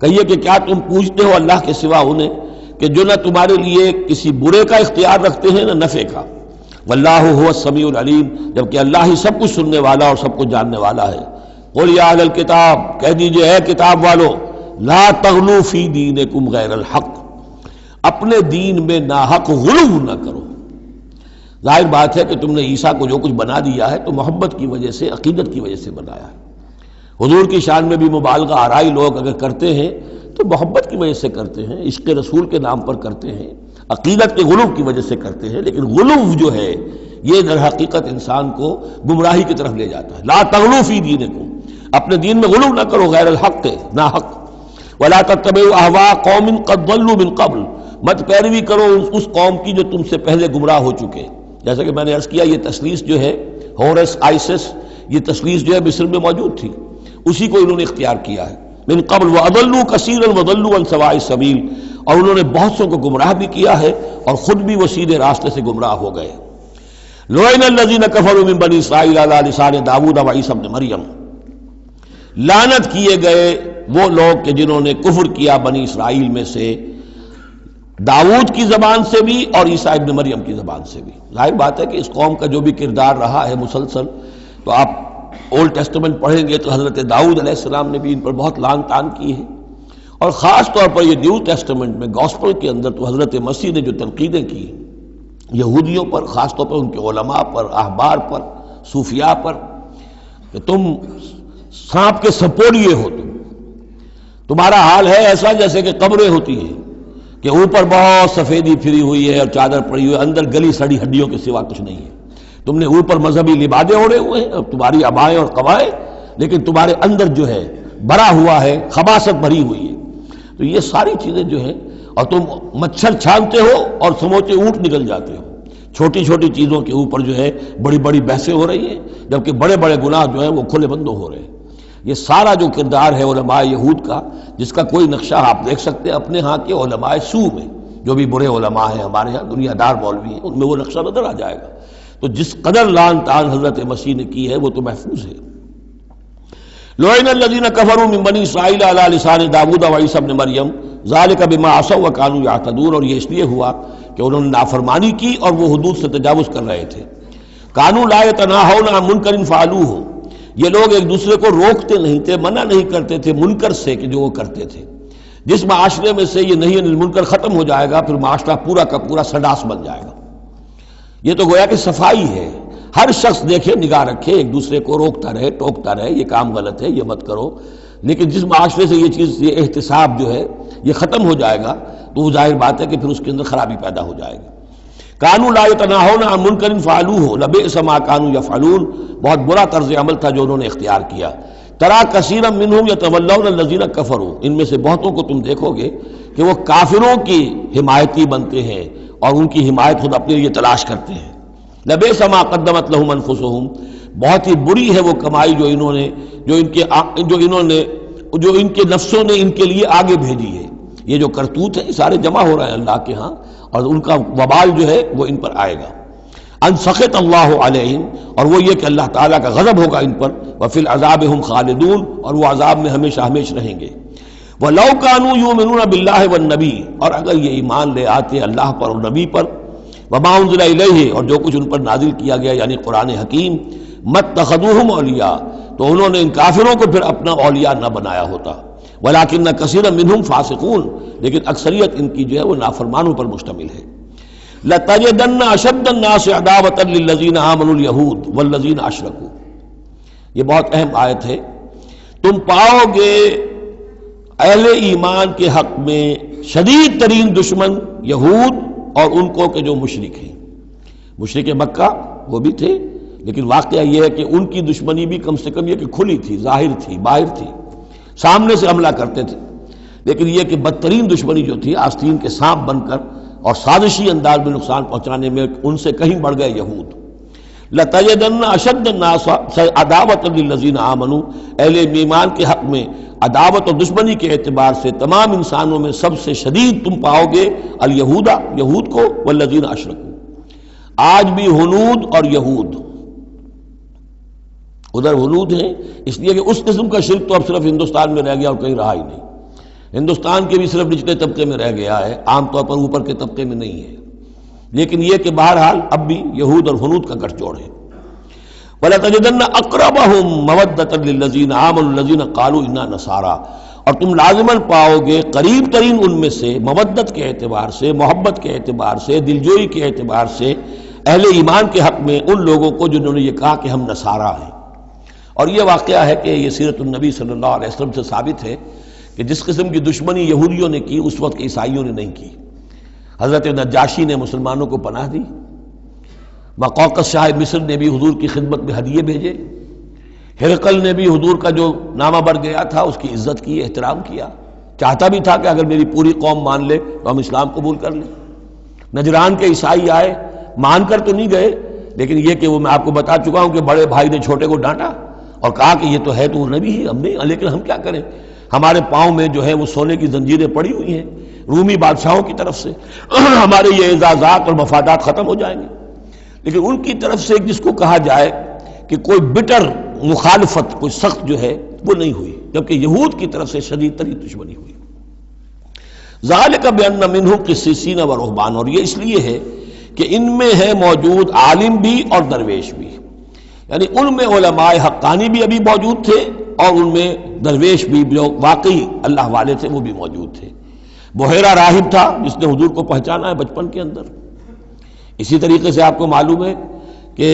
کہیے کہ کیا تم پوچھتے ہو اللہ کے سوا انہیں کہ جو نہ تمہارے لیے کسی برے کا اختیار رکھتے ہیں نہ نفع کا۔ واللہ هو السمیع العلیم، جبکہ اللہ ہی سب کچھ سننے والا اور سب کچھ جاننے والا ہے۔ قل یا اہل الکتاب، کہہ دیجئے اے کتاب والو، لا تغلوا فی دینکم غیر الحق، اپنے دین میں ناحق غلو نہ کرو۔ ظاہر بات ہے کہ تم نے عیسیٰ کو جو کچھ بنا دیا ہے تو محبت کی وجہ سے، عقیدت کی وجہ سے بنایا ہے۔ حضور کی شان میں بھی مبالغہ آرائی لوگ اگر کرتے ہیں تو محبت کی وجہ سے کرتے ہیں، عشق رسول کے نام پر کرتے ہیں، عقیدت کے غلو کی وجہ سے کرتے ہیں، لیکن غلو جو ہے یہ در حقیقت انسان کو گمراہی کی طرف لے جاتا ہے۔ لا تغلوا فی دینکم، اپنے دین میں غلو نہ کرو غیر الحق، ناحق۔ ولا تتبعوا اهواء قوم قد ضلوا من قبل، مت پیروی کرو اس قوم کی جو تم سے پہلے گمراہ ہو چکے. جیسا کہ میں نے عرض کیا یہ تثلیث جو ہے ہورس آئسس، یہ تثلیث جو ہے مصر میں موجود تھی، اسی کو انہوں نے اختیار کیا ہے. من قبل واضلوا كثيرا وضلوا عن سواء السبيل، اور انہوں نے بہت سو کو گمراہ بھی کیا ہے اور خود بھی وہ سیدھے راستے سے گمراہ ہو گئے. لعن الذين كفروا من بني اسرائيل على لسان داود وعيسى ابن مريم، لعنت کیے گئے وہ لوگ کہ جنہوں نے کفر کیا بنی اسرائیل میں سے داؤد کی زبان سے بھی اور عیسیٰ ابن مریم کی زبان سے بھی. ظاہر بات ہے کہ اس قوم کا جو بھی کردار رہا ہے مسلسل، تو آپ اولڈ ٹیسٹمنٹ پڑھیں گے تو حضرت داؤد علیہ السلام نے بھی ان پر بہت لعن طعن کی ہے، اور خاص طور پر یہ نیو ٹیسٹمنٹ میں گاسپل کے اندر تو حضرت مسیح نے جو تنقیدیں کی یہودیوں پر، خاص طور پر ان کے علماء پر، احبار پر، صوفیاء پر، کہ تم سانپ کے سپولیے ہو، تمہارا حال ہے ایسا جیسے کہ قبریں ہوتی ہیں کہ اوپر بہت سفیدی پھری ہوئی ہے اور چادر پڑی ہوئی ہے، اندر گلی سڑی ہڈیوں کے سوا کچھ نہیں ہے. تم نے اوپر مذہبی لبادے اوڑے ہوئے ہیں اور تمہاری ابائیں اور قوائیں، لیکن تمہارے اندر جو ہے بھرا ہوا ہے، خباثت بھری ہوئی ہے. تو یہ ساری چیزیں جو ہیں، اور تم مچھر چھانتے ہو اور سموچے اونٹ نکل جاتے ہو. چھوٹی چھوٹی چیزوں کے اوپر جو ہے بڑی بڑی بحثیں ہو رہی ہیں، جبکہ بڑے بڑے گناہ جو ہیں وہ کھلے بندوں ہو رہے ہیں. یہ سارا جو کردار ہے علماء یہود کا، جس کا کوئی نقشہ آپ دیکھ سکتے ہیں اپنے ہاں کے علماء سو میں، جو بھی برے علماء ہیں ہمارے ہاں دنیا دار مولوی ہیں، ان میں وہ نقشہ نظر آ جائے گا. تو جس قدر لعن طعن حضرت مسیح نے کی ہے وہ تو محفوظ ہے. لعن الذین کفروا من بنی اسرائیل علی لسان داؤد وعیسی ابن مریم ذلک بما عصوا وکانوا یعتدون، اور یہ اس لیے ہوا کہ انہوں نے نافرمانی کی اور وہ حدود سے تجاوز کر رہے تھے. کانوا لا یتناہون عن منکر فعلوہ، یہ لوگ ایک دوسرے کو روکتے نہیں تھے، منع نہیں کرتے تھے منکر سے کہ جو وہ کرتے تھے. جس معاشرے میں سے یہ نہیں منکر ختم ہو جائے گا، پھر معاشرہ پورا کا پورا سڈاس بن جائے گا. یہ تو گویا کہ صفائی ہے، ہر شخص دیکھے، نگاہ رکھے، ایک دوسرے کو روکتا رہے، ٹوکتا رہے، یہ کام غلط ہے، یہ مت کرو. لیکن جس معاشرے سے یہ چیز، یہ احتساب جو ہے یہ ختم ہو جائے گا، تو وہ ظاہر بات ہے کہ پھر اس کے اندر خرابی پیدا ہو جائے گی. کانوا لا یتناہون عن منکر فعلوہ لبئس ما کانوا یفعلون، بہت برا طرز عمل تھا جو انہوں نے اختیار کیا. ترا کثیرا منہم یتولون الذین کفروا، ان میں سے بہتوں کو تم دیکھو گے کہ وہ کافروں کی حمایتی بنتے ہیں اور ان کی حمایت خود اپنے لیے تلاش کرتے ہیں. لبئس ما قدمت لہم انفسہم، بہت ہی بری ہے وہ کمائی جو ان کے نفسوں نے ان کے لیے آگے بھیجی ہے. یہ جو کرتوت ہے یہ سارے جمع ہو رہے ہیں اللہ کے ہاں، اور ان کا وبال جو ہے وہ ان پر آئے گا. ان سخط اللہ علیہم، اور وہ یہ کہ اللہ تعالیٰ کا غضب ہوگا ان پر. وفی العذاب ہم خالدون، اور وہ عذاب میں ہمیشہ ہمیش رہیں گے. وَلَوْ كَانُوا يُؤْمِنُونَ بِاللَّهِ وَالنَّبِيِّ، اور اگر یہ ایمان لے آتے اللہ پر اور نبی پر، وَمَا أُنزِلَ إِلَيْهِ، اور جو کچھ ان پر نازل کیا گیا یعنی قرآن حکیم، مَتَّخَذُوهُمْ أَوْلِيَاءَ، تو انہوں نے ان کافروں کو پھر اپنا اولیاء نہ بنایا ہوتا. وَلَكِنَّ كَثِيرًا مِّنْهُمْ فَاسِقُونَ، لیکن اکثریت ان کی جو ہے وہ نافرمانوں پر مشتمل ہے. لَتَجِدَنَّ أَشَدَّ النَّاسِ عَدَاوَةً لِلَّذِينَ آمَنُوا الْيَهُودَ وَالَّذِينَ أَشْرَكُوا، یہ بہت اہم آیت ہے. تم پاؤ گے اہل ایمان کے حق میں شدید ترین دشمن یہود اور ان کو کہ جو مشرک ہیں. مشرک مکہ وہ بھی تھے، لیکن واقعہ یہ ہے کہ ان کی دشمنی بھی کم سے کم یہ کہ کھلی تھی، ظاہر تھی، باہر تھی، سامنے سے حملہ کرتے تھے. لیکن یہ کہ بدترین دشمنی جو تھی آستین کے سانپ بن کر اور سازشی انداز میں نقصان پہنچانے میں ان سے کہیں بڑھ گئے یہود. لَتَجِدَنَّ أَشَدَّ النَّاسِ عَدَاوَةً لِلَّذِينَ آمَنُوا، اہل ایمان کے حق میں عداوت اور دشمنی کے اعتبار سے تمام انسانوں میں سب سے شدید تم پاؤ گے الیہود، یہود کو، والذین اشرکوا. آج بھی ہنود اور یہود، ادھر ہنود ہیں اس لیے کہ اس قسم کا شرک تو اب صرف ہندوستان میں رہ گیا اور کہیں رہا ہی نہیں. ہندوستان کے بھی صرف نچلے طبقے میں رہ گیا ہے، عام طور پر اوپر کے طبقے میں نہیں ہے. لیکن یہ کہ بہرحال اب بھی یہود اور ہنود کا گٹھ جوڑ ہے. وَلَتَجِدَنَّ أَقْرَبَهُمْ مَوَدَّةً لِلَّذِينَ آمَنُوا الَّذِينَ قَالُوا إِنَّا نَصَارَىٰ، اور تم لازماً پاؤ گے قریب ترین ان میں سے، مودت کے اعتبار سے، محبت کے اعتبار سے، دلجوئی کے اعتبار سے، اہل ایمان کے حق میں ان لوگوں کو جنہوں نے یہ کہا کہ ہم نصارہ ہیں. اور یہ واقعہ ہے کہ یہ سیرت النبی صلی اللہ علیہ وسلم سے ثابت ہے کہ جس قسم کی دشمنی یہودیوں نے کی اس وقت عیسائیوں نے نہیں کی. حضرت نجاشی نے مسلمانوں کو پناہ دی، مقوقس شاہ مصر نے بھی حضور کی خدمت میں ہدیے بھیجے، ہرقل نے بھی حضور کا جو نامہ بڑھ گیا تھا اس کی عزت کی، احترام کیا. چاہتا بھی تھا کہ اگر میری پوری قوم مان لے تو ہم اسلام قبول کر لیں۔ نجران کے عیسائی آئے، مان کر تو نہیں گئے، لیکن یہ کہ وہ میں آپ کو بتا چکا ہوں کہ بڑے بھائی نے چھوٹے کو ڈانٹا اور کہا کہ یہ تو ہے تو وہ نبی ہی، ہم نہیں، لیکن ہم کیا کریں، ہمارے پاؤں میں جو ہے وہ سونے کی زنجیریں پڑی ہوئی ہیں رومی بادشاہوں کی طرف سے، ہمارے یہ اعزازات اور مفادات ختم ہو جائیں گے۔ لیکن ان کی طرف سے جس کو کہا جائے کہ کوئی بٹر مخالفت، کوئی سخت جو ہے وہ نہیں ہوئی، جبکہ یہود کی طرف سے شدید ترین دشمنی ہوئی۔ ذالک بان منہم قسیسین و رہبان، اور یہ اس لیے ہے کہ ان میں ہے موجود عالم بھی اور درویش بھی، یعنی ان میں علماء حقانی بھی ابھی موجود تھے اور ان میں درویش بھی جو واقعی اللہ والے تھے وہ بھی موجود تھے۔ بحیرہ راہب تھا جس نے حضور کو پہچانا ہے بچپن کے اندر۔ اسی طریقے سے آپ کو معلوم ہے کہ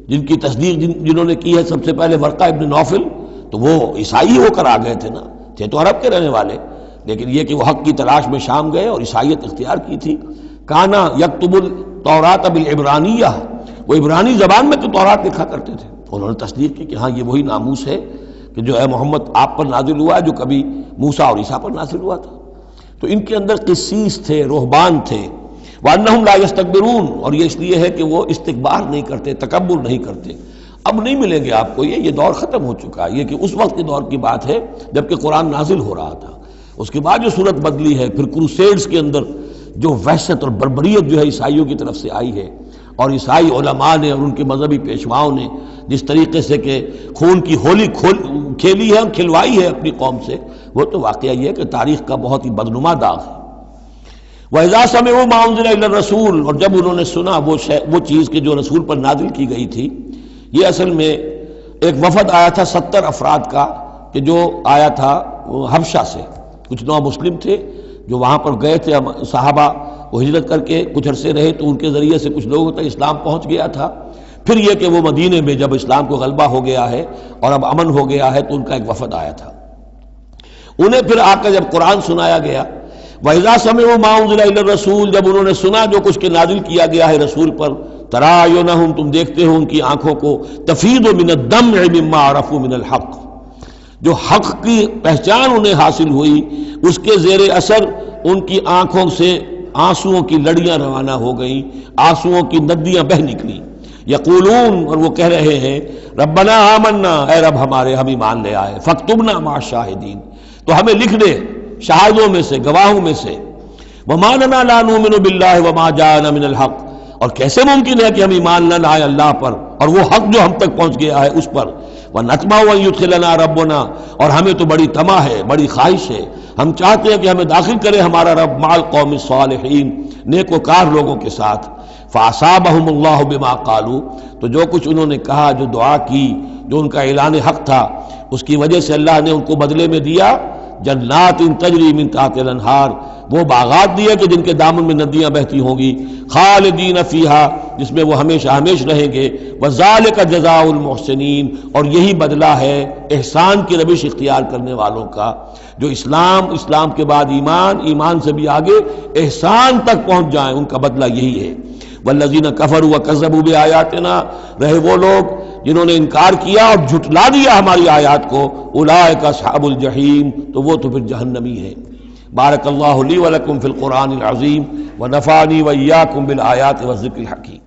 جن کی تصدیق جنہوں نے کی ہے سب سے پہلے ورقہ ابن نوفل، تو وہ عیسائی ہو کر آ گئے تھے نا، تھے تو عرب کے رہنے والے، لیکن یہ کہ وہ حق کی تلاش میں شام گئے اور عیسائیت اختیار کی تھی۔ کانا یکتب التوراۃ بالعبرانیہ، وہ عبرانی زبان میں تو تورات لکھا کرتے تھے۔ انہوں نے تصدیق کی کہ ہاں یہ وہی ناموس ہے کہ جو ہے محمد آپ پر نازل ہوا ہے، جو کبھی موسیٰ اور عیسیٰ پر نازل ہوا تھا۔ تو ان کے اندر قسیس تھے، رہبان تھے۔ وَأَنَّهُمْ لَا يَسْتَكْبِرُونَ، اور یہ اس لیے ہے کہ وہ استکبار نہیں کرتے، تکبر نہیں کرتے۔ اب نہیں ملیں گے آپ کو یہ دور ختم ہو چکا ہے، یہ کہ اس وقت کے دور کی بات ہے جبکہ قرآن نازل ہو رہا تھا۔ اس کے بعد جو صورت بدلی ہے، پھر کروسیڈز کے اندر جو وحشت اور بربریت جو ہے عیسائیوں کی طرف سے آئی ہے، اور عیسائی علماء نے اور ان کے مذہبی پیشواؤں نے جس طریقے سے کہ خون کی ہولی کھیلی ہے اور کھلوائی ہے اپنی قوم سے، وہ تو واقعہ یہ ہے کہ تاریخ کا بہت ہی بدنما داغ ہے۔ وَإِذَا سَمِعُوا مَا أُنزِلَ إِلَى الرَّسُولِ، اور جب انہوں نے سنا وہ چیز کہ جو رسول پر نازل کی گئی تھی۔ یہ اصل میں ایک وفد آیا تھا 70 افراد کا، کہ جو آیا تھا حبشہ سے، کچھ نو مسلم تھے جو وہاں پر گئے تھے، صحابہ وہ ہجرت کر کے کچھ عرصے رہے تو ان کے ذریعے سے کچھ لوگوں تک اسلام پہنچ گیا تھا۔ پھر یہ کہ وہ مدینے میں جب اسلام کو غلبہ ہو گیا ہے اور اب امن ہو گیا ہے تو ان کا ایک وفد آیا تھا۔ انہیں پھر آ کر جب قرآن سنایا گیا، وَإِذَا سَمِعُوا مَا أُنزِلَ إِلَى الرَّسُولِ، جب انہوں نے سنا جو کچھ کہ نازل کیا گیا ہے رسول پر، تَرَىٰ أَعْيُنَهُمْ، تم دیکھتے ہو ان کی آنکھوں کو، تَفِيضُ مِنَ الدَّمْعِ مِمَّا عَرَفُوا مِنَ الْحَقِّ، جو حق کی پہچان انہیں حاصل ہوئی اس کے زیر اثر ان کی آنکھوں سے آنسوؤں کی لڑیاں روانہ ہو گئیں، آنسوؤں کی ندیاں بہہ نکلیں۔ یقولون، اور وہ کہہ رہے ہیں، ربنا آمنا، اے رب ہمارے ہم ایمان لے آئے، فاکتبنا مع الشاہدین، تو ہمیں لکھ دے شاہدوں میں سے، گواہوں میں سے۔ وما لنا لا نؤمن باللہ وما جاءنا من الحق، اور کیسے ممکن ہے کہ ہم ایمان نہ لائیں اللہ پر اور وہ حق جو ہم تک پہنچ گیا ہے اس پر۔ وَنَطْمَعُ أَن يُدْخِلَنَا رَبُّنَا، اور ہمیں تو بڑی طمع ہے، بڑی خواہش ہے، ہم چاہتے ہیں کہ ہمیں داخل کرے ہمارا رب مع القوم الصالحین، نیک وکار لوگوں کے ساتھ۔ فَأَصَابَهُمُ اللَّهُ بِمَا قَالُوا، تو جو کچھ انہوں نے کہا، جو دعا کی، جو ان کا اعلان حق تھا، اس کی وجہ سے اللہ نے ان کو بدلے میں دیا جنات تجری من تحت الانہار، وہ باغات دیے کہ جن کے دامن میں ندیاں بہتی ہوں گی، خالدین فیہا، جس میں وہ ہمیشہ ہمیشہ رہیں گے، وذالک جزاء المحسنین، اور یہی بدلہ ہے احسان کی روش اختیار کرنے والوں کا، جو اسلام کے بعد ایمان سے بھی آگے احسان تک پہنچ جائیں، ان کا بدلہ یہی ہے۔ والذین کفروا وکذبوا بآیاتنا، رہے وہ لوگ جنہوں نے انکار کیا اور جھٹلا دیا ہماری آیات کو، اولئک اصحاب الجحیم، تو وہ تو پھر جہنمی ہے۔ بارک اللہ لی ولکم فی القرآن العظیم ونفعنی وإیاکم بالآیات والذکر الحکیم۔